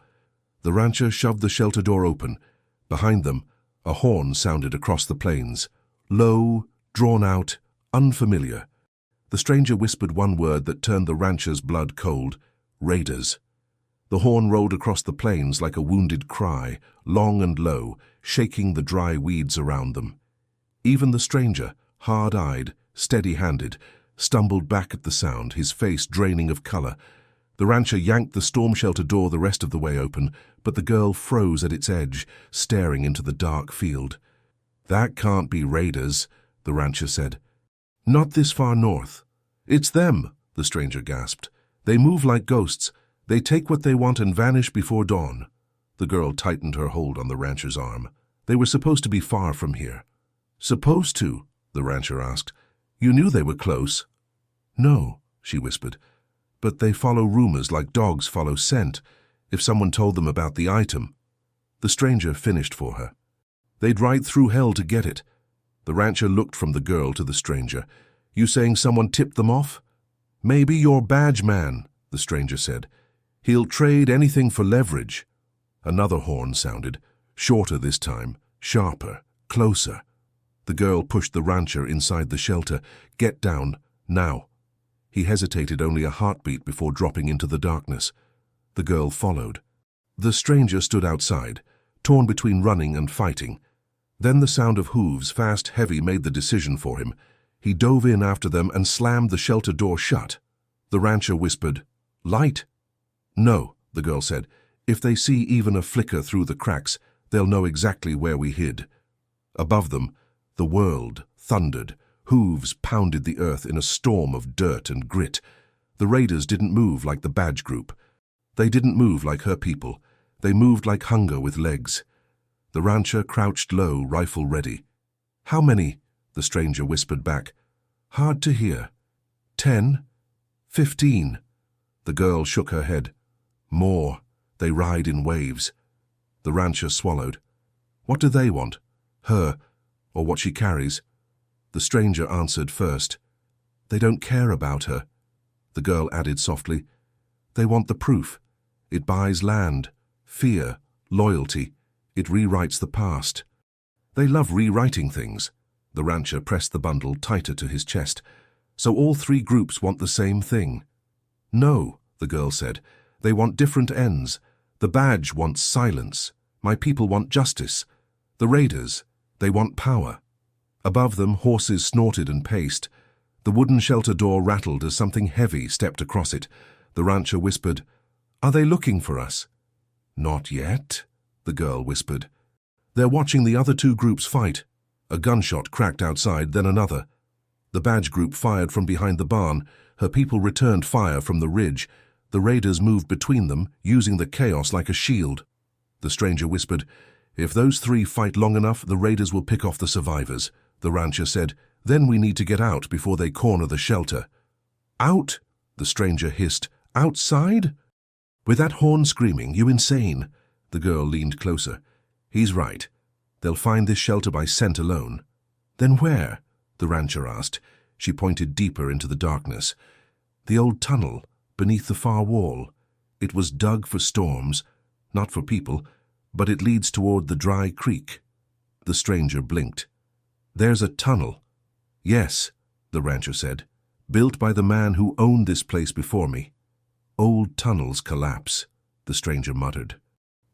The rancher shoved the shelter door open. Behind them, a horn sounded across the plains. Low, drawn out, unfamiliar. The stranger whispered one word that turned the rancher's blood cold. "Raiders." The horn rolled across the plains like a wounded cry, long and low, shaking the dry weeds around them. Even the stranger, hard-eyed, steady-handed, stumbled back at the sound, his face draining of color. The rancher yanked the storm shelter door the rest of the way open, but the girl froze at its edge, staring into the dark field. "That can't be raiders," the rancher said. "Not this far north." "It's them," the stranger gasped. "They move like ghosts. They take what they want and vanish before dawn." The girl tightened her hold on the rancher's arm. "They were supposed to be far from here." "Supposed to?" the rancher asked. "You knew they were close." "No," she whispered. "But they follow rumors like dogs follow scent. If someone told them about the item." The stranger finished for her. "They'd ride through hell to get it." The rancher looked from the girl to the stranger. "You saying someone tipped them off?" "Maybe your badge man," the stranger said. "He'll trade anything for leverage." Another horn sounded, shorter this time, sharper, closer. The girl pushed the rancher inside the shelter. "Get down, now." He hesitated only a heartbeat before dropping into the darkness. The girl followed. The stranger stood outside, torn between running and fighting. Then the sound of hooves, fast, heavy, made the decision for him. He dove in after them and slammed the shelter door shut. The rancher whispered, "Light?" "No," the girl said. "If they see even a flicker through the cracks, they'll know exactly where we hid." Above them, the world thundered. Hooves pounded the earth in a storm of dirt and grit. The raiders didn't move like the badge group. They didn't move like her people. They moved like hunger with legs. The rancher crouched low, rifle ready. "How many?" the stranger whispered back. "Hard to hear." 10? 15? The girl shook her head. "More. They ride in waves." The rancher swallowed. "What do they want? Her, or what she carries?" The stranger answered first. "They don't care about her." The girl added softly. "They want the proof. It buys land, fear, loyalty. It rewrites the past." "They love rewriting things." The rancher pressed the bundle tighter to his chest. "So all three groups want the same thing?" "No," the girl said. "They want different ends. The badge wants silence. My people want justice. The raiders, they want power." Above them, horses snorted and paced. The wooden shelter door rattled as something heavy stepped across it. The rancher whispered, "Are they looking for us?" "Not yet," the girl whispered. "They're watching the other two groups fight." A gunshot cracked outside, then another. The badge group fired from behind the barn. Her people returned fire from the ridge. The raiders moved between them, using the chaos like a shield. The stranger whispered, "If those three fight long enough, the raiders will pick off the survivors." The rancher said, "Then we need to get out before they corner the shelter." "Out?" the stranger hissed. "Outside?" "With that horn screaming, you insane?" The girl leaned closer. "He's right. They'll find this shelter by scent alone." "Then where?" the rancher asked. She pointed deeper into the darkness. "The old tunnel, beneath the far wall. It was dug for storms, not for people, but it leads toward the dry creek." The stranger blinked. "There's a tunnel." "Yes," the rancher said, "built by the man who owned this place before me." "Old tunnels collapse," the stranger muttered.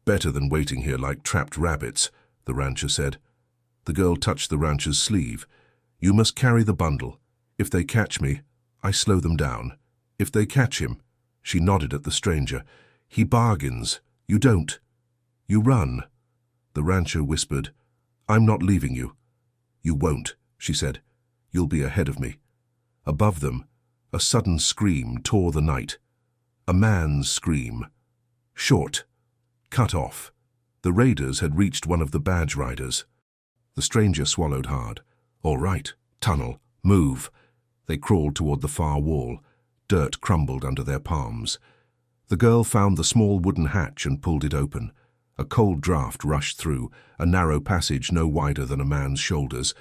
"Better than waiting here like trapped rabbits," the rancher said. The girl touched the rancher's sleeve. "You must carry the bundle. If they catch me, I slow them down. If they catch him," she nodded at the stranger, "he bargains. You don't. You run." The rancher whispered, "I'm not leaving you." "You won't," she said. "You'll be ahead of me." Above them, a sudden scream tore the night. A man's scream. Short. Cut off. The raiders had reached one of the badge riders. The stranger swallowed hard. "All right, tunnel, move." They crawled toward the far wall. Dirt crumbled under their palms. The girl found the small wooden hatch and pulled it open. A cold draft rushed through, a narrow passage no wider than a man's shoulders.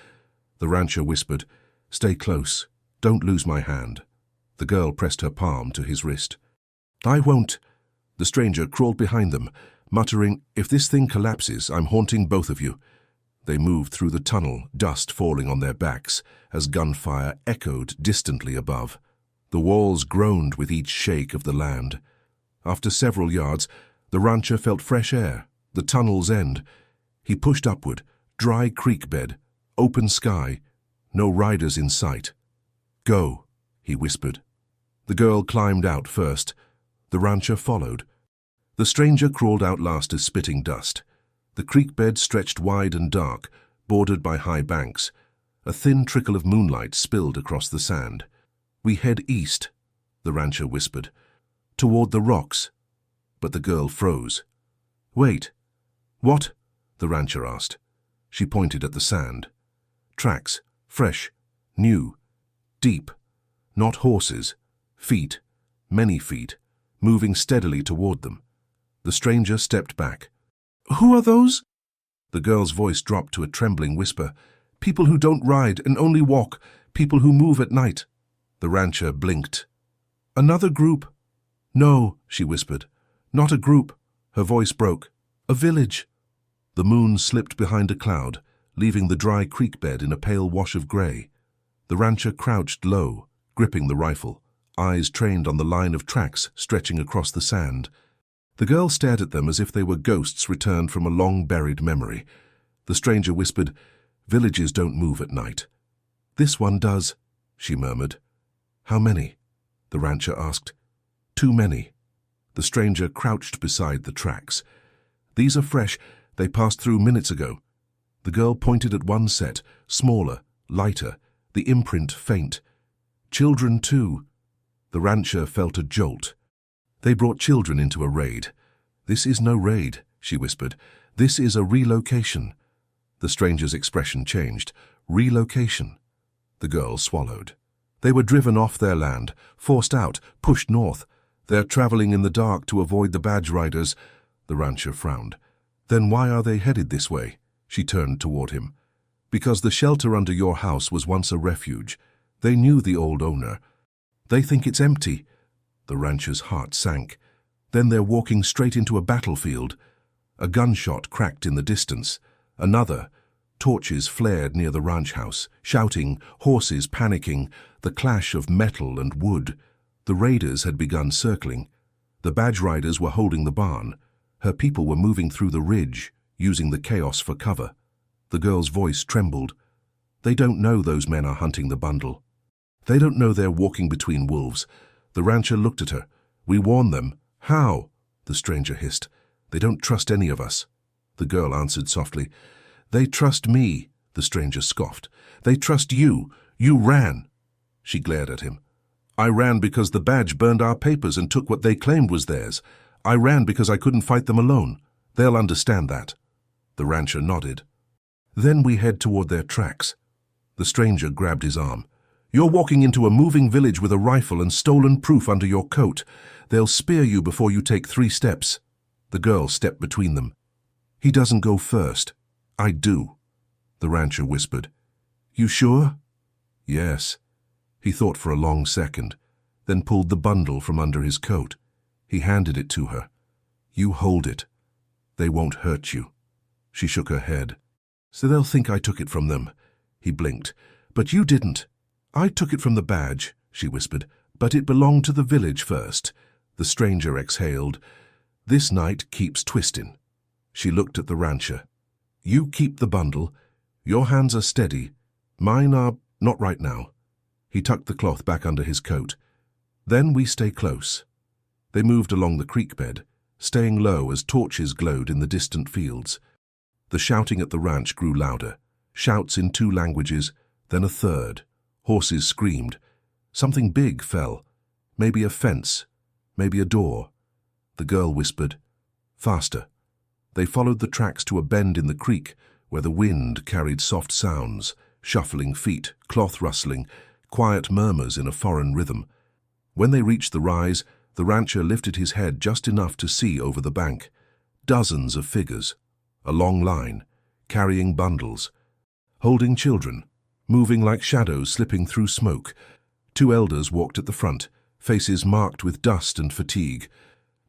The rancher whispered, "Stay close. Don't lose my hand." The girl pressed her palm to his wrist. "I won't." The stranger crawled behind them, muttering, "If this thing collapses, I'm haunting both of you." They moved through the tunnel, dust falling on their backs, as gunfire echoed distantly above. The walls groaned with each shake of the land. After several yards, the rancher felt fresh air, the tunnel's end. He pushed upward, dry creek bed, open sky, no riders in sight. "Go," he whispered. The girl climbed out first. The rancher followed. The stranger crawled out last as spitting dust. The creek bed stretched wide and dark, bordered by high banks. A thin trickle of moonlight spilled across the sand. "We head east," the rancher whispered. "Toward the rocks." But the girl froze. "Wait." "What?" the rancher asked. She pointed at the sand. Tracks, fresh, new, deep. Not horses. Feet, many feet, moving steadily toward them. The stranger stepped back. "Who are those?" The girl's voice dropped to a trembling whisper. "People who don't ride and only walk. People who move at night." The rancher blinked. "Another group?" "No," she whispered. "Not a group." Her voice broke. "A village." The moon slipped behind a cloud, leaving the dry creek bed in a pale wash of grey. The rancher crouched low, gripping the rifle, eyes trained on the line of tracks stretching across the sand. The girl stared at them as if they were ghosts returned from a long-buried memory. The stranger whispered, "Villages don't move at night." "This one does," she murmured. "How many?" the rancher asked. "Too many." The stranger crouched beside the tracks. "These are fresh. They passed through minutes ago." The girl pointed at one set, smaller, lighter, the imprint faint. "Children, too." The rancher felt a jolt. "They brought children into a raid." "This is no raid," she whispered. "This is a relocation." The stranger's expression changed. "Relocation." The girl swallowed. "They were driven off their land, forced out, pushed north. They're traveling in the dark to avoid the badge riders." The rancher frowned. "Then why are they headed this way?" She turned toward him. "Because the shelter under your house was once a refuge. They knew the old owner. They think it's empty." The rancher's heart sank. "Then they're walking straight into a battlefield." A gunshot cracked in the distance. Another. Torches flared near the ranch house, shouting, horses panicking, the clash of metal and wood. The raiders had begun circling. The badge riders were holding the barn. Her people were moving through the ridge, using the chaos for cover. The girl's voice trembled. "They don't know those men are hunting the bundle. They don't know they're walking between wolves." The rancher looked at her. "We warn them." "How?" the stranger hissed. "They don't trust any of us." The girl answered softly. "They trust me," the stranger scoffed. "They trust you. You ran." She glared at him. "I ran because the badge burned our papers and took what they claimed was theirs. I ran because I couldn't fight them alone. They'll understand that." The rancher nodded. "Then we head toward their tracks." The stranger grabbed his arm. "You're walking into a moving village with a rifle and stolen proof under your coat. They'll spear you before you take 3 steps. The girl stepped between them. "He doesn't go first. I do," the rancher whispered. "You sure?" "Yes." He thought for a long second, then pulled the bundle from under his coat. He handed it to her. "You hold it. They won't hurt you." She shook her head. "So they'll think I took it from them." He blinked. "But you didn't." "I took it from the badge," she whispered, "but it belonged to the village first." The stranger exhaled. "This night keeps twisting." She looked at the rancher. "You keep the bundle. Your hands are steady. Mine are not right now." He tucked the cloth back under his coat. "Then we stay close." They moved along the creek bed, staying low as torches glowed in the distant fields. The shouting at the ranch grew louder, shouts in 2 languages, then a third. Horses screamed. Something big fell. Maybe a fence, maybe a door. The girl whispered, "Faster." They followed the tracks to a bend in the creek where the wind carried soft sounds, shuffling feet, cloth rustling, quiet murmurs in a foreign rhythm. When they reached the rise, the rancher lifted his head just enough to see over the bank. Dozens of figures, a long line, carrying bundles, holding children, moving like shadows slipping through smoke. 2 elders walked at the front, faces marked with dust and fatigue.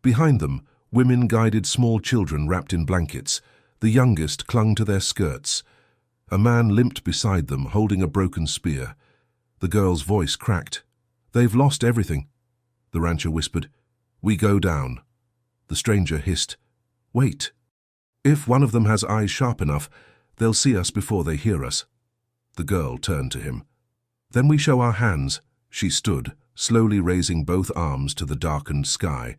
Behind them, women guided small children wrapped in blankets. The youngest clung to their skirts. A man limped beside them, holding a broken spear. The girl's voice cracked. "They've lost everything," the rancher whispered. "We go down." The stranger hissed, "Wait. If one of them has eyes sharp enough, they'll see us before they hear us." The girl turned to him. "Then we show our hands." She stood, slowly raising both arms to the darkened sky.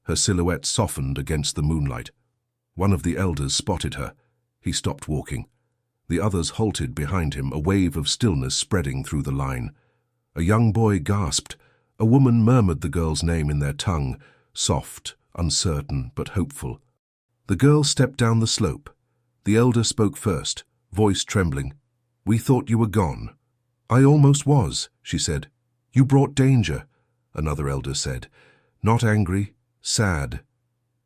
Her silhouette softened against the moonlight. One of the elders spotted her. He stopped walking. The others halted behind him, a wave of stillness spreading through the line. A young boy gasped. A woman murmured the girl's name in their tongue, soft, uncertain, but hopeful. The girl stepped down the slope. The elder spoke first, voice trembling. "We thought you were gone." "I almost was," she said. "You brought danger," another elder said. "Not angry, sad."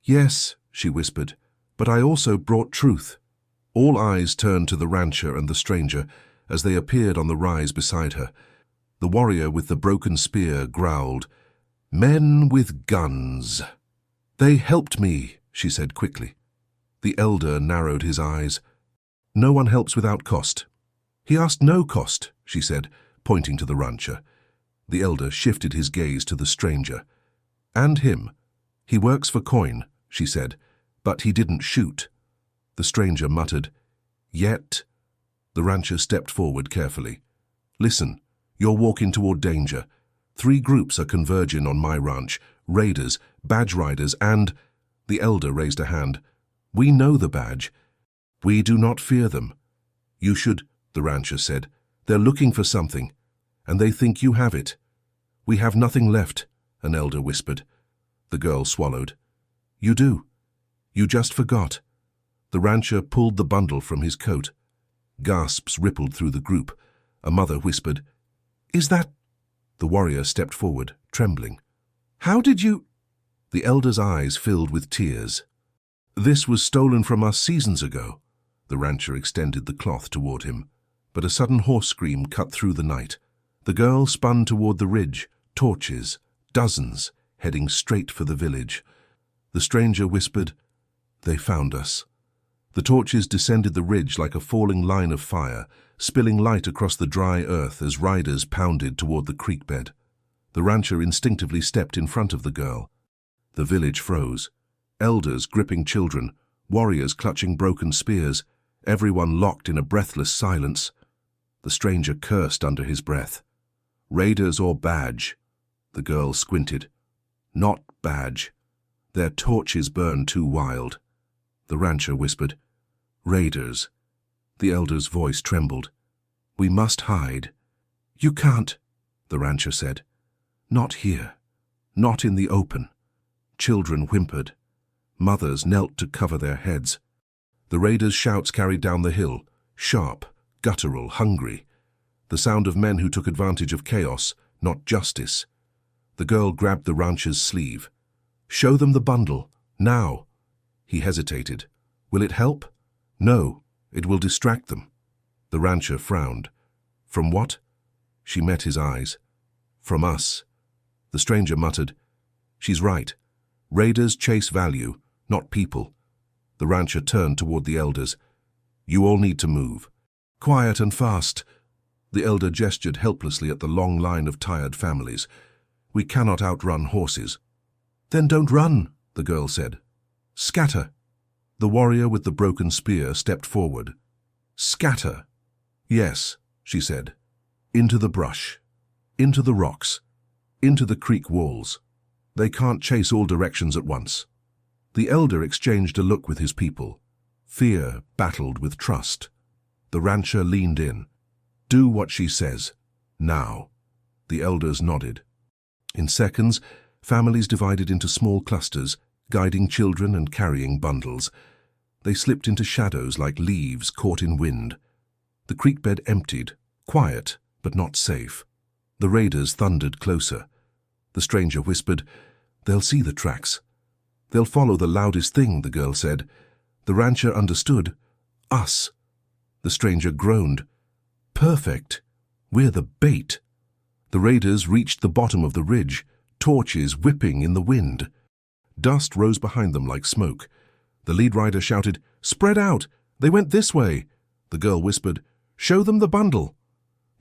"Yes," she whispered, "but I also brought truth." All eyes turned to the rancher and the stranger as they appeared on the rise beside her. The warrior with the broken spear growled, "Men with guns." "They helped me," she said quickly. The elder narrowed his eyes. "No one helps without cost." "He asked no cost," she said, pointing to the rancher. The elder shifted his gaze to the stranger. "And him. He works for coin," she said, "but he didn't shoot." The stranger muttered, "Yet." The rancher stepped forward carefully. "Listen, you're walking toward danger. 3 groups are converging on my ranch, raiders, badge riders, and—" The elder raised a hand. "We know the badge. We do not fear them." "You should," the rancher said. "They're looking for something, and they think you have it." "We have nothing left," an elder whispered. The girl swallowed. "You do. You just forgot." The rancher pulled the bundle from his coat. Gasps rippled through the group. A mother whispered, "Is that—" The warrior stepped forward, trembling. "How did you—" The elder's eyes filled with tears. "This was stolen from us seasons ago." The rancher extended the cloth toward him, but a sudden hoarse scream cut through the night. The girl spun toward the ridge, torches, dozens, heading straight for the village. The stranger whispered, "They found us." The torches descended the ridge like a falling line of fire, spilling light across the dry earth as riders pounded toward the creek bed. The rancher instinctively stepped in front of the girl. The village froze. Elders gripping children, warriors clutching broken spears, everyone locked in a breathless silence. The stranger cursed under his breath. "Raiders or badge?" The girl squinted. "Not badge. Their torches burn too wild." The rancher whispered, "Raiders." The elder's voice trembled. "We must hide." "You can't," the rancher said. "Not here. Not in the open." Children whimpered. Mothers knelt to cover their heads. The raiders' shouts carried down the hill, sharp, guttural, hungry. The sound of men who took advantage of chaos, not justice. The girl grabbed the rancher's sleeve. "Show them the bundle, now." He hesitated. "Will it help?" "No, it will distract them." The rancher frowned. "From what?" She met his eyes. "From us." The stranger muttered, "She's right. Raiders chase value, not people." The rancher turned toward the elders. "You all need to move. Quiet and fast." The elder gestured helplessly at the long line of tired families. "We cannot outrun horses." "Then don't run," the girl said. "Scatter." The warrior with the broken spear stepped forward. "Scatter." "Yes," she said. "Into the brush. Into the rocks. Into the creek walls. They can't chase all directions at once." The elder exchanged a look with his people. Fear battled with trust. The rancher leaned in. "Do what she says. Now." The elders nodded. In seconds, families divided into small clusters, guiding children and carrying bundles. They slipped into shadows like leaves caught in wind. The creek bed emptied, quiet but not safe. The raiders thundered closer. The stranger whispered, "They'll see the tracks." "They'll follow the loudest thing," the girl said. The rancher understood. "Us." The stranger groaned. "Perfect. We're the bait." The raiders reached the bottom of the ridge, torches whipping in the wind. Dust rose behind them like smoke. The lead rider shouted, "Spread out! They went this way!" The girl whispered, "Show them the bundle."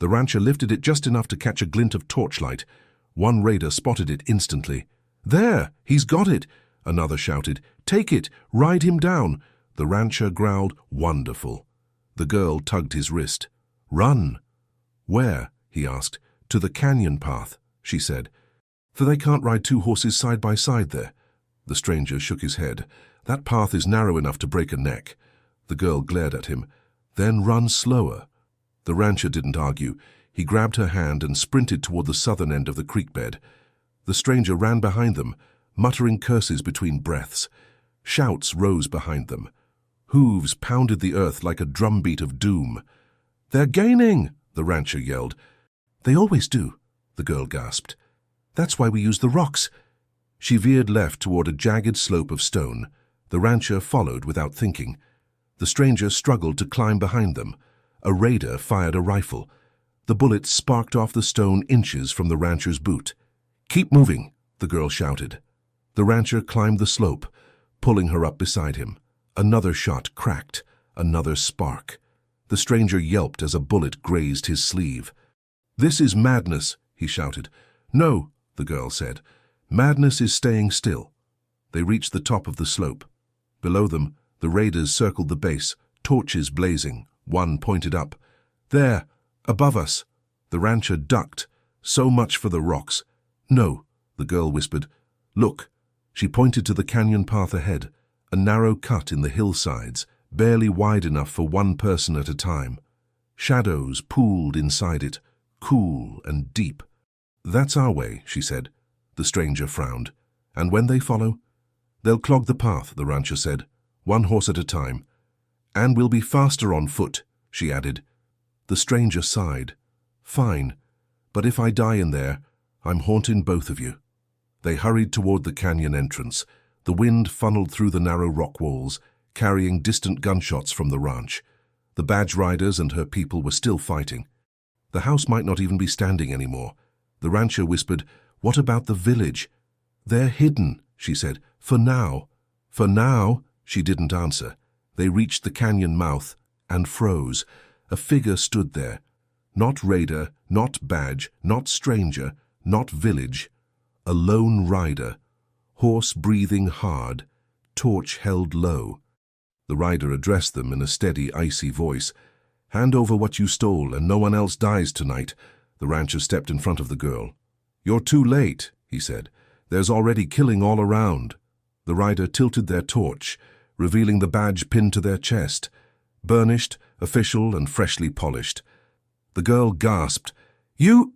The rancher lifted it just enough to catch a glint of torchlight. One raider spotted it instantly. "There! He's got it!" Another shouted, "Take it! Ride him down!" The rancher growled, "Wonderful." The girl tugged his wrist. "Run!" "Where?" he asked. "To the canyon path," she said. "For they can't ride 2 horses side by side there." The stranger shook his head. That path is narrow enough to break a neck. The girl glared at him. Then run slower. The rancher didn't argue. He grabbed her hand and sprinted toward the southern end of the creek bed. The stranger ran behind them, muttering curses between breaths. Shouts rose behind them. Hooves pounded the earth like a drumbeat of doom. "They're gaining!" the rancher yelled. "They always do," the girl gasped. "That's why we use the rocks." She veered left toward a jagged slope of stone. The rancher followed without thinking. The stranger struggled to climb behind them. A raider fired a rifle. The bullet sparked off the stone inches from the rancher's boot. "Keep moving," the girl shouted. The rancher climbed the slope, pulling her up beside him. Another shot cracked, another spark. The stranger yelped as a bullet grazed his sleeve. "This is madness," he shouted. "No," the girl said. "Madness is staying still." They reached the top of the slope. Below them, the raiders circled the base, torches blazing. One pointed up. "There, above us." The rancher ducked. So much for the rocks. "No," the girl whispered. "Look." She pointed to the canyon path ahead, a narrow cut in the hillsides, barely wide enough for one person at a time. Shadows pooled inside it, cool and deep. "That's our way," she said. The stranger frowned. "And when they follow?" "They'll clog the path," the rancher said. "One horse at a time. And we'll be faster on foot," she added. The stranger sighed. "Fine, but if I die in there, I'm haunting both of you." They hurried toward the canyon entrance. The wind funneled through the narrow rock walls, carrying distant gunshots from the ranch. The badge riders and her people were still fighting. The house might not even be standing anymore. The rancher whispered, "What about the village?" "They're hidden," she said. "For now." "For now?" She didn't answer. They reached the canyon mouth and froze. A figure stood there. Not raider, not badge, not stranger, not village. A lone rider, horse breathing hard, torch held low. The rider addressed them in a steady, icy voice. "Hand over what you stole and no one else dies tonight." The rancher stepped in front of the girl. "You're too late," he said. "There's already killing all around." The rider tilted their torch, revealing the badge pinned to their chest, burnished, official, and freshly polished. The girl gasped. "You—"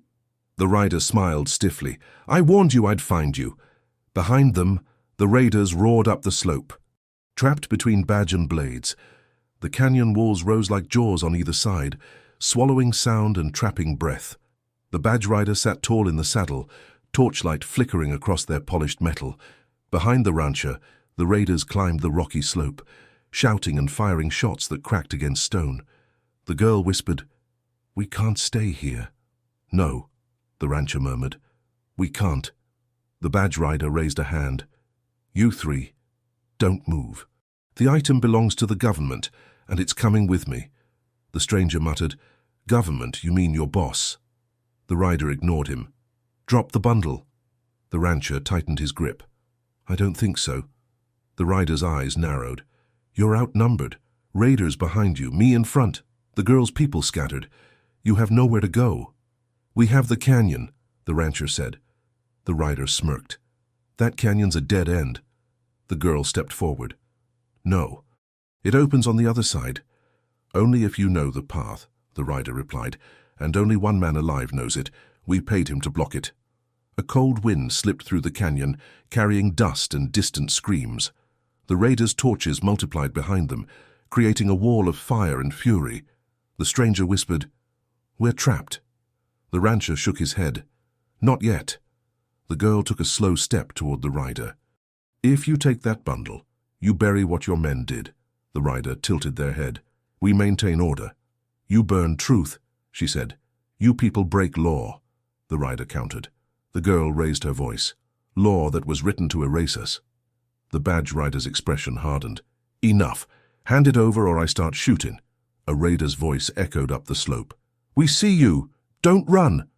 The rider smiled stiffly. "I warned you I'd find you." Behind them, the raiders roared up the slope, trapped between badge and blades. The canyon walls rose like jaws on either side, swallowing sound and trapping breath. The badge rider sat tall in the saddle, torchlight flickering across their polished metal. Behind the rancher, the raiders climbed the rocky slope, shouting and firing shots that cracked against stone. The girl whispered, "We can't stay here." "No," the rancher murmured. "We can't." The badge rider raised a hand. "You three, don't move. The item belongs to the government, and it's coming with me." The stranger muttered, "Government, you mean your boss?" The rider ignored him. "Drop the bundle." The rancher tightened his grip. "I don't think so." The rider's eyes narrowed. "You're outnumbered. Raiders behind you, me in front. The girl's people scattered. You have nowhere to go." "We have the canyon," the rancher said. The rider smirked. "That canyon's a dead end." The girl stepped forward. "No. It opens on the other side." "Only if you know the path," the rider replied, "and only one man alive knows it. We paid him to block it." A cold wind slipped through the canyon, carrying dust and distant screams. The raiders' torches multiplied behind them, creating a wall of fire and fury. The stranger whispered, "We're trapped." The rancher shook his head. "Not yet." The girl took a slow step toward the rider. "If you take that bundle, you bury what your men did." The rider tilted their head. "We maintain order." "You burn truth," she said. "You people break law." The rider countered. The girl raised her voice. "Law that was written to erase us." The badge rider's expression hardened. "Enough. Hand it over or I start shooting." A raider's voice echoed up the slope. "We see you! Don't run!"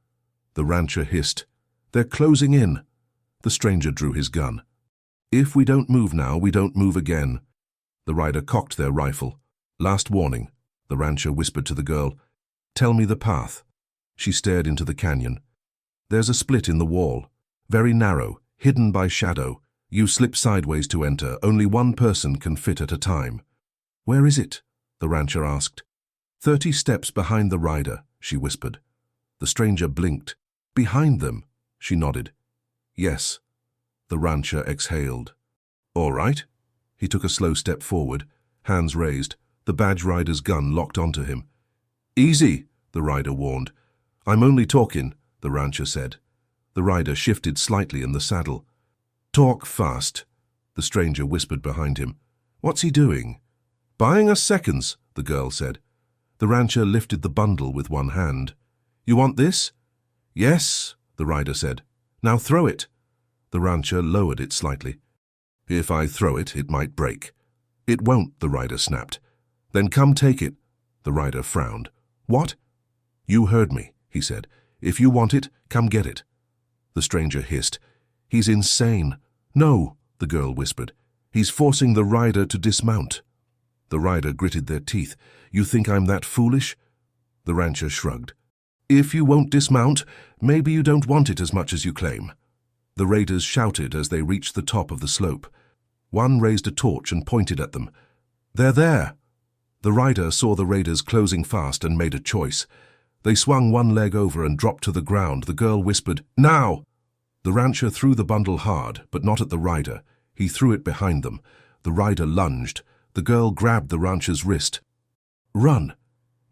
The rancher hissed. "They're closing in." The stranger drew his gun. "If we don't move now, we don't move again." The rider cocked their rifle. "Last warning," the rancher whispered to the girl. "Tell me the path." She stared into the canyon. "There's a split in the wall, very narrow, hidden by shadow. You slip sideways to enter. Only one person can fit at a time. Where is it? The rancher asked. 30 steps behind the rider, she whispered. The stranger blinked. Behind them, she nodded. Yes. The rancher exhaled. All right. He took a slow step forward, hands raised, the badge rider's gun locked onto him. Easy, the rider warned. I'm only talking, the rancher said. The rider shifted slightly in the saddle. Talk fast, the stranger whispered behind him. What's he doing? Buying us seconds, the girl said. The rancher lifted the bundle with one hand. You want this? Yes, the rider said. Now throw it. The rancher lowered it slightly. If I throw it, it might break. It won't, the rider snapped. Then come take it. The rider frowned. What? You heard me, he said. If you want it, come get it. The stranger hissed. He's insane. No, the girl whispered. He's forcing the rider to dismount. The rider gritted their teeth. You think I'm that foolish? The rancher shrugged. If you won't dismount, maybe you don't want it as much as you claim. The raiders shouted as they reached the top of the slope. One raised a torch and pointed at them. They're there. The rider saw the raiders closing fast and made a choice. They swung one leg over and dropped to the ground. The girl whispered, Now! The rancher threw the bundle hard, but not at the rider. He threw it behind them. The rider lunged. The girl grabbed the rancher's wrist. Run!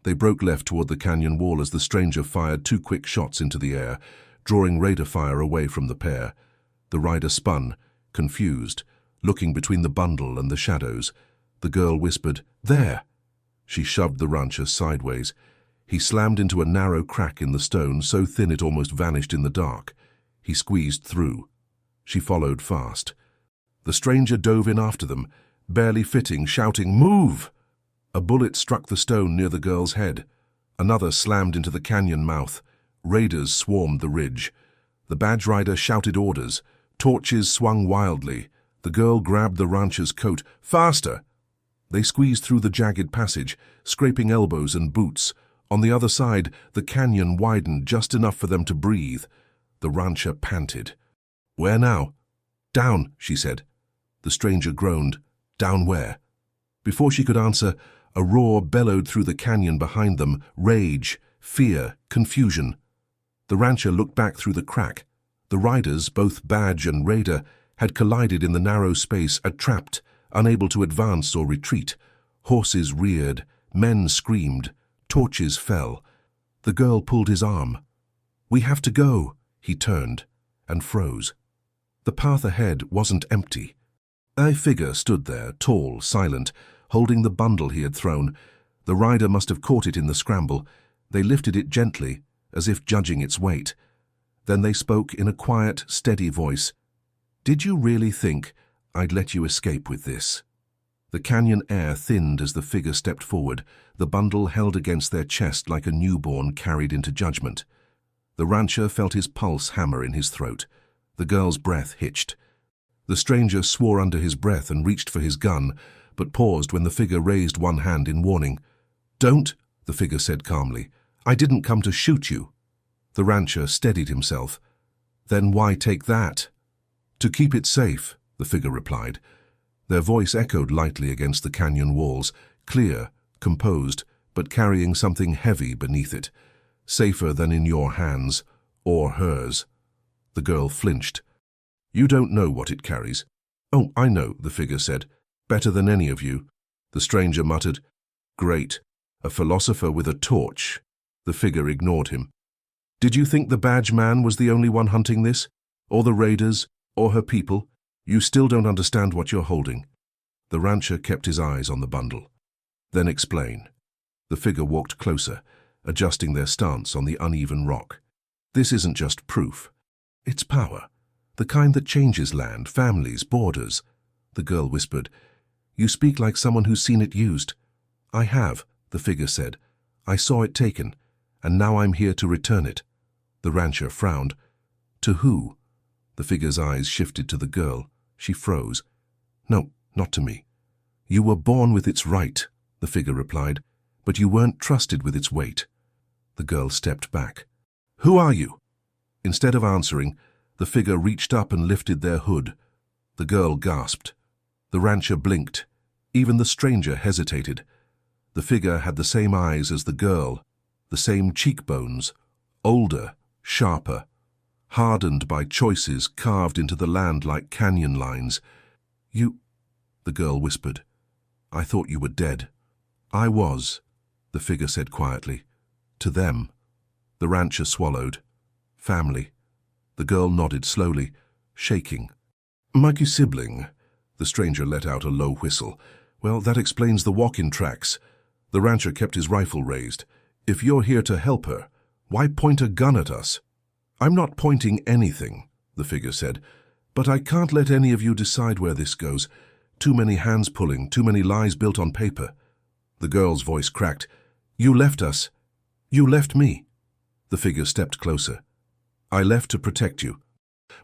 They broke left toward the canyon wall as the stranger fired 2 quick shots into the air, drawing raider fire away from the pair. The rider spun, confused, looking between the bundle and the shadows. The girl whispered, There! She shoved the rancher sideways. He slammed into a narrow crack in the stone, so thin it almost vanished in the dark. He squeezed through. She followed fast. The stranger dove in after them, barely fitting, shouting, Move! A bullet struck the stone near the girl's head. Another slammed into the canyon mouth. Raiders swarmed the ridge. The badge rider shouted orders. Torches swung wildly. The girl grabbed the rancher's coat. Faster! They squeezed through the jagged passage, scraping elbows and boots. On the other side, the canyon widened just enough for them to breathe. The rancher panted. Where now? Down, she said. The stranger groaned. Down where? Before she could answer, a roar bellowed through the canyon behind them. Rage, fear, confusion. The rancher looked back through the crack. The riders, both badge and raider, had collided in the narrow space, trapped, unable to advance or retreat. Horses reared, men screamed, torches fell. The girl pulled his arm. We have to go. He turned and froze. The path ahead wasn't empty. A figure stood there, tall, silent, holding the bundle he had thrown. The rider must have caught it in the scramble. They lifted it gently, as if judging its weight. Then they spoke in a quiet, steady voice. Did you really think I'd let you escape with this? The canyon air thinned as the figure stepped forward, the bundle held against their chest like a newborn carried into judgment. The rancher felt his pulse hammer in his throat. The girl's breath hitched. The stranger swore under his breath and reached for his gun, but paused when the figure raised one hand in warning. Don't, the figure said calmly. I didn't come to shoot you. The rancher steadied himself. Then why take that? To keep it safe, the figure replied. Their voice echoed lightly against the canyon walls, clear, composed, but carrying something heavy beneath it. Safer than in your hands, or hers. The girl flinched. You don't know what it carries. Oh, I know, the figure said. Better than any of you. The stranger muttered. Great. A philosopher with a torch. The figure ignored him. Did you think the badge man was the only one hunting this? Or the raiders? Or her people? You still don't understand what you're holding. The rancher kept his eyes on the bundle. Then explain. The figure walked closer, adjusting their stance on the uneven rock. This isn't just proof. It's power. The kind that changes land, families, borders. The girl whispered. You speak like someone who's seen it used. I have, the figure said. I saw it taken, and now I'm here to return it. The rancher frowned. To who? The figure's eyes shifted to the girl. She froze. No, not to me. You were born with its right, the figure replied, but you weren't trusted with its weight. The girl stepped back. Who are you? Instead of answering, the figure reached up and lifted their hood. The girl gasped. The rancher blinked. Even the stranger hesitated. The figure had the same eyes as the girl, the same cheekbones, older, sharper, hardened by choices carved into the land like canyon lines. "You," the girl whispered. "I thought you were dead." "I was," the figure said quietly. "To them." The rancher swallowed. "Family." The girl nodded slowly, shaking. "My sibling." The stranger let out a low whistle. "Well, that explains the walk-in tracks." The rancher kept his rifle raised. "If you're here to help her, why point a gun at us?" "I'm not pointing anything," the figure said, "but I can't let any of you decide where this goes. Too many hands pulling, too many lies built on paper." The girl's voice cracked. "You left us. You left me." The figure stepped closer. "I left to protect you.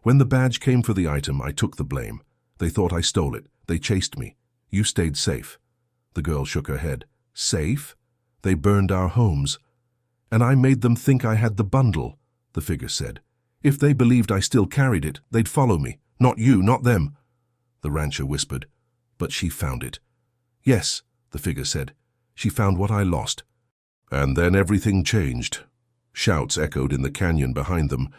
When the badge came for the item, I took the blame. They thought I stole it. They chased me. You stayed safe." The girl shook her head. "Safe? They burned our homes. And I made them think I had the bundle," the figure said. "If they believed I still carried it, they'd follow me. Not you, not them." The rancher whispered. "But she found it." "Yes," the figure said. "She found what I lost." And then everything changed. Shouts echoed in the canyon behind them.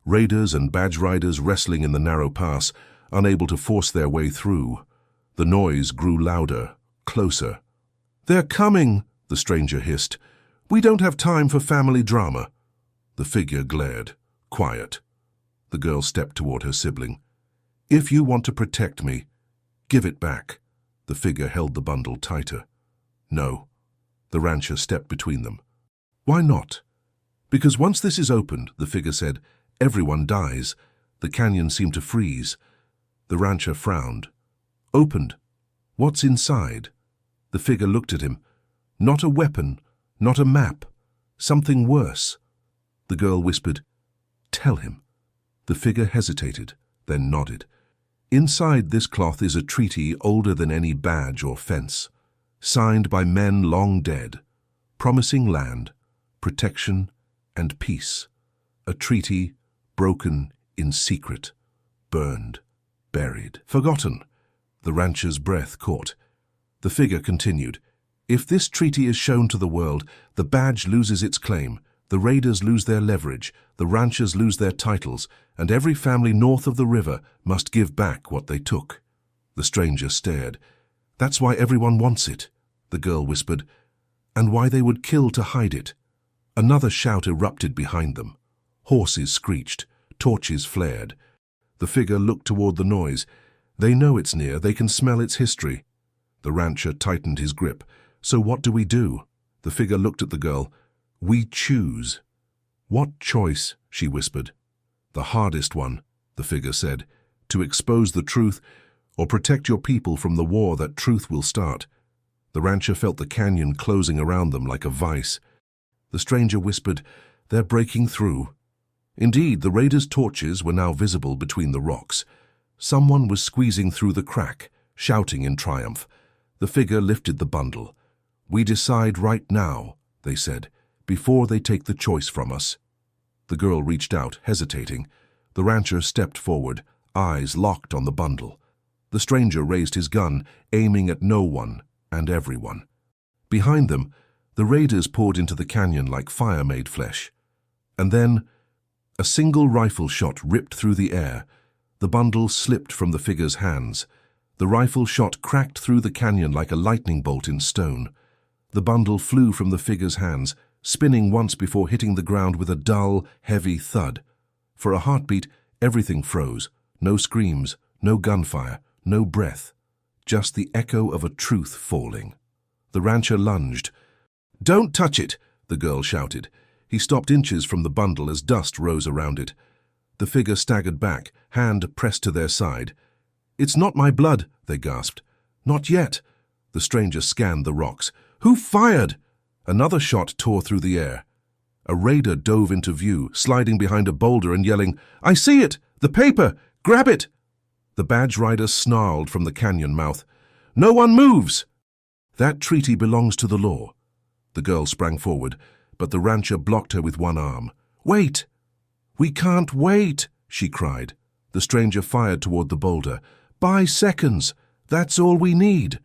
Raiders and badge riders wrestling in the narrow pass, unable to force their way through. The noise grew louder, closer. "They're coming," the stranger hissed. "We don't have time for family drama." The figure glared, quiet. The girl stepped toward her sibling. "If you want to protect me, give it back." The figure held the bundle tighter. "No." The rancher stepped between them. "Why not?" "Because once this is opened," the figure said, "everyone dies." The canyon seemed to freeze. The rancher frowned. "Opened? What's inside?" The figure looked at him. "Not a weapon, not a map. Something worse." The girl whispered, "Tell him." The figure hesitated, then nodded. "Inside this cloth is a treaty older than any badge or fence, signed by men long dead, promising land, protection, and peace. A treaty broken in secret, burned, buried, forgotten." The rancher's breath caught. The figure continued, "If this treaty is shown to the world, the badge loses its claim, the raiders lose their leverage, the ranchers lose their titles, and every family north of the river must give back what they took." The stranger stared. "That's why everyone wants it," the girl whispered, "and why they would kill to hide it." Another shout erupted behind them. Horses screeched, torches flared. The figure looked toward the noise. "They know it's near, they can smell its history." The rancher tightened his grip. "So what do we do?" The figure looked at the girl. "We choose." "What choice?" she whispered. "The hardest one," the figure said. "To expose the truth, or protect your people from the war that truth will start." The rancher felt the canyon closing around them like a vice. The stranger whispered, "They're breaking through." Indeed, the raiders' torches were now visible between the rocks. Someone was squeezing through the crack, shouting in triumph. The figure lifted the bundle. "We decide right now," they said, "before they take the choice from us." The girl reached out, hesitating. The rancher stepped forward, eyes locked on the bundle. The stranger raised his gun, aiming at no one and everyone. Behind them, the raiders poured into the canyon like fire-made flesh. And then, a single rifle shot ripped through the air. The bundle slipped from the figure's hands. The rifle shot cracked through the canyon like a lightning bolt in stone. The bundle flew from the figure's hands, spinning once before hitting the ground with a dull, heavy thud. For a heartbeat, everything froze. No screams, no gunfire, no breath. Just the echo of a truth falling. The rancher lunged. "Don't touch it!" the girl shouted. He stopped inches from the bundle as dust rose around it. The figure staggered back, hand pressed to their side. "It's not my blood," they gasped. "Not yet." The stranger scanned the rocks. "Who fired?" Another shot tore through the air. A raider dove into view, sliding behind a boulder and yelling, "I see it! The paper! Grab it!" The badge rider snarled from the canyon mouth. "No one moves!" "That treaty belongs to the law." The girl sprang forward, but the rancher blocked her with one arm. "Wait!" "We can't wait!" she cried. The stranger fired toward the boulder, Buy seconds. That's all we need.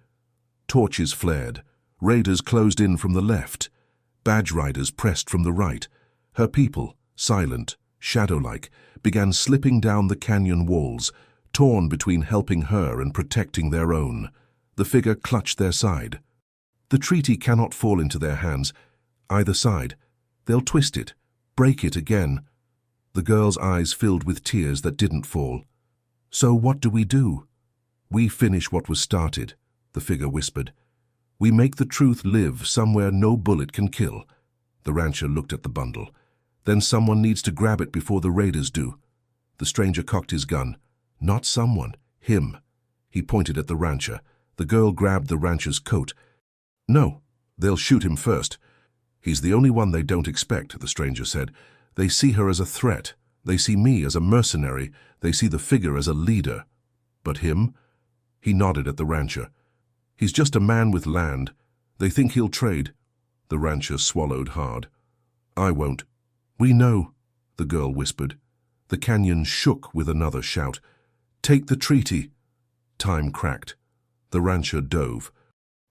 Torches flared. Raiders closed in from the left. Badge riders pressed from the right. Her people, silent, shadow-like, began slipping down the canyon walls, torn between helping her and protecting their own. The figure clutched their side. The treaty cannot fall into their hands. Either side. They'll twist it, break it again. The girl's eyes filled with tears that didn't fall. So what do? We finish what was started, the figure whispered. We make the truth live somewhere no bullet can kill. The rancher looked at the bundle. Then someone needs to grab it before the raiders do. The stranger cocked his gun. Not someone, him. He pointed at the rancher. The girl grabbed the rancher's coat. No, they'll shoot him first. He's the only one they don't expect, the stranger said. They see her as a threat. They see me as a mercenary. They see the figure as a leader. But him? He nodded at the rancher. He's just a man with land. They think he'll trade. The rancher swallowed hard. I won't. We know, the girl whispered. The canyon shook with another shout. Take the treaty. Time cracked. The rancher dove.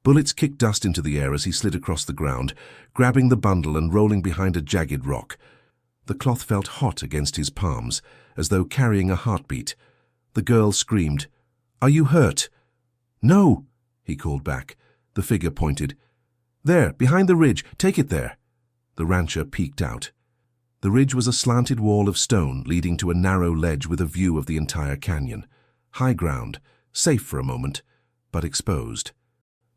Bullets kicked dust into the air as he slid across the ground, grabbing the bundle and rolling behind a jagged rock. The cloth felt hot against his palms, as though carrying a heartbeat. The girl screamed, Are you hurt? No, he called back. The figure pointed. There, behind the ridge, take it there. The rancher peeked out. The ridge was a slanted wall of stone leading to a narrow ledge with a view of the entire canyon. High ground, safe for a moment, but exposed.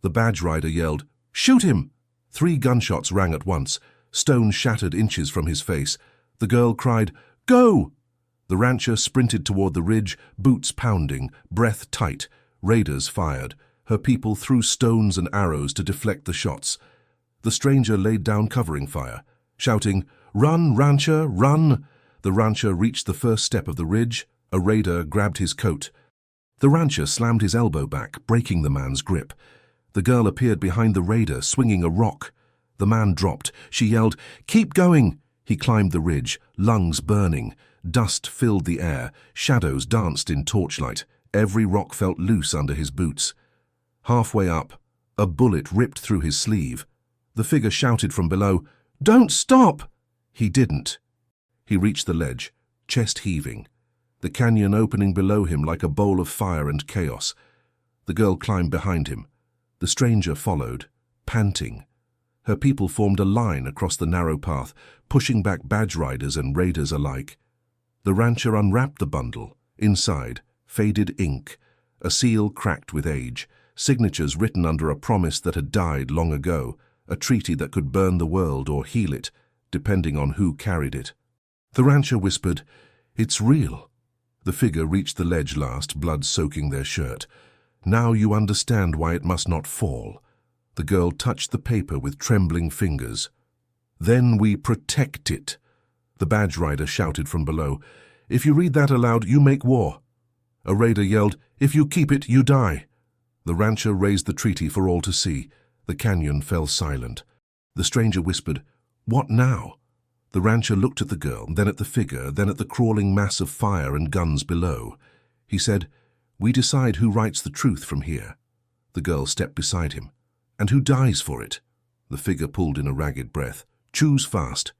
The badge rider yelled, Shoot him! 3 gunshots rang at once. Stone shattered inches from his face. The girl cried, Go! The rancher sprinted toward the ridge, boots pounding, breath tight. Raiders fired. Her people threw stones and arrows to deflect the shots. The stranger laid down covering fire, shouting, Run, rancher, run! The rancher reached the first step of the ridge. A raider grabbed his coat. The rancher slammed his elbow back, breaking the man's grip. The girl appeared behind the raider, swinging a rock. The man dropped. She yelled, Keep going! He climbed the ridge, lungs burning. Dust filled the air. Shadows danced in torchlight. Every rock felt loose under his boots. Halfway up, a bullet ripped through his sleeve. The figure shouted from below, Don't stop! He didn't. He reached the ledge, chest heaving. The canyon opening below him like a bowl of fire and chaos. The girl climbed behind him. The stranger followed, panting. Her people formed a line across the narrow path, pushing back badge riders and raiders alike. The rancher unwrapped the bundle. Inside, faded ink, a seal cracked with age, signatures written under a promise that had died long ago, a treaty that could burn the world or heal it, depending on who carried it. The rancher whispered, It's real. The figure reached the ledge last, blood soaking their shirt. Now you understand why it must not fall. The girl touched the paper with trembling fingers. Then we protect it. The badge rider shouted from below, If you read that aloud, you make war. A raider yelled, If you keep it, you die. The rancher raised the treaty for all to see. The canyon fell silent. The stranger whispered, What now? The rancher looked at the girl, then at the figure, then at the crawling mass of fire and guns below. He said, We decide who writes the truth from here. The girl stepped beside him. And who dies for it? The figure pulled in a ragged breath. Choose fast.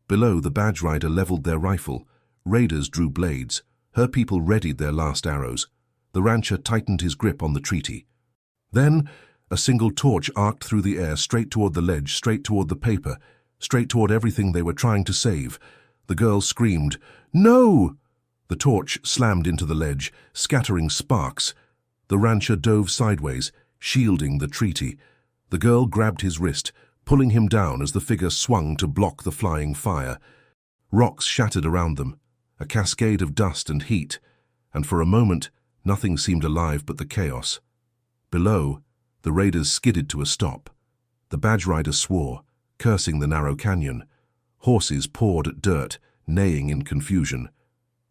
Below, the badge rider leveled their rifle. Raiders drew blades. Her people readied their last arrows. The rancher tightened his grip on the treaty. Then, a single torch arced through the air, straight toward the ledge, straight toward the paper, straight toward everything they were trying to save. The girl screamed, No! The torch slammed into the ledge, scattering sparks. The rancher dove sideways, shielding the treaty. The girl grabbed his wrist, pulling him down as the figure swung to block the flying fire. Rocks shattered around them, a cascade of dust and heat, and for a moment, nothing seemed alive but the chaos. Below, the raiders skidded to a stop. The badge rider swore, cursing the narrow canyon. Horses pawed at dirt, neighing in confusion.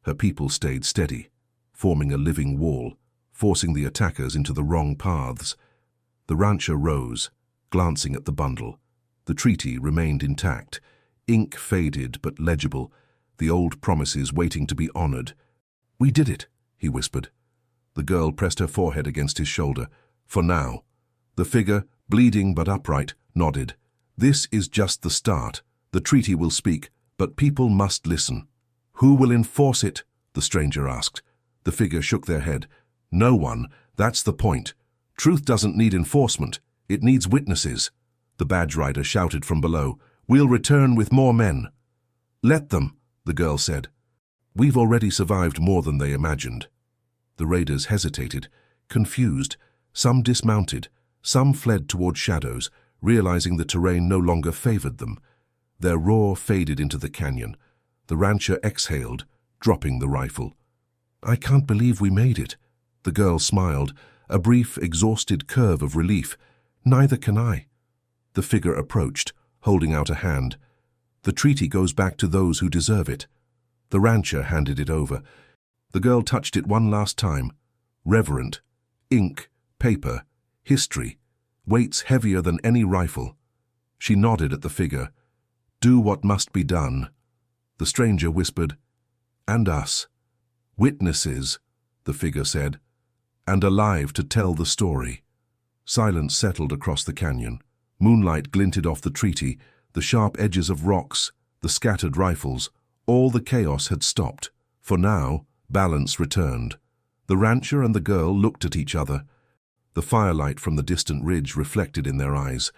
Her people stayed steady, forming a living wall, forcing the attackers into the wrong paths. The rancher rose, glancing at the bundle. The treaty remained intact, ink faded but legible, the old promises waiting to be honored. We did it, he whispered. The girl pressed her forehead against his shoulder. For now. The figure, bleeding but upright, nodded. This is just the start. The treaty will speak, but people must listen. Who will enforce it? The stranger asked. The figure shook their head. No one. That's the point. Truth doesn't need enforcement. It needs witnesses. The badge rider shouted from below. We'll return with more men. Let them, the girl said. We've already survived more than they imagined. The raiders hesitated, confused. Some dismounted, some fled toward shadows, realizing the terrain no longer favored them. Their roar faded into the canyon. The rancher exhaled, dropping the rifle. I can't believe we made it. The girl smiled, a brief, exhausted curve of relief. Neither can I. The figure approached, holding out a hand. The treaty goes back to those who deserve it. The rancher handed it over. The girl touched it one last time. Reverent. Ink, paper, history. Weights heavier than any rifle. She nodded at the figure. Do what must be done. The stranger whispered, and us. Witnesses, the figure said, and alive to tell the story. Silence settled across the canyon. Moonlight glinted off the treaty, the sharp edges of rocks, the scattered rifles. All the chaos had stopped. For now, balance returned. The rancher and the girl looked at each other. The firelight from the distant ridge reflected in their eyes.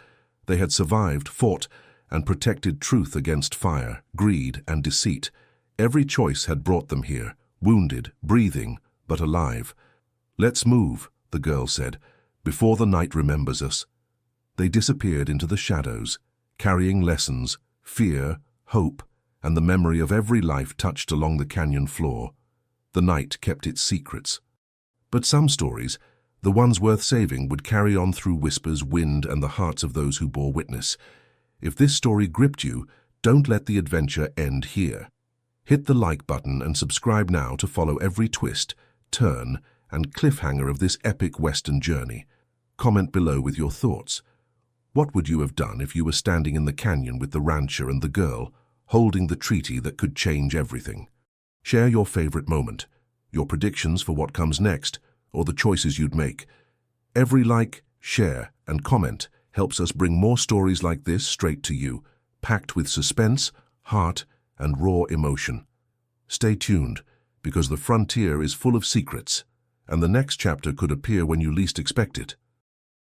They had survived, fought, and protected truth against fire, greed, and deceit. Every choice had brought them here, wounded, breathing, but alive. Let's move, the girl said, before the night remembers us. They disappeared into the shadows, carrying lessons, fear, hope, and the memory of every life touched along the canyon floor. The night kept its secrets. But some stories, the ones worth saving, would carry on through whispers, wind, and the hearts of those who bore witness. If this story gripped you, don't let the adventure end here. Hit the like button and subscribe now to follow every twist, turn, and cliffhanger of this epic Western journey. Comment below with your thoughts. What would you have done if you were standing in the canyon with the rancher and the girl, holding the treaty that could change everything? Share your favorite moment, your predictions for what comes next, or the choices you'd make. Every like, share, and comment helps us bring more stories like this straight to you, packed with suspense, heart, and raw emotion. Stay tuned, because the frontier is full of secrets, and the next chapter could appear when you least expect it.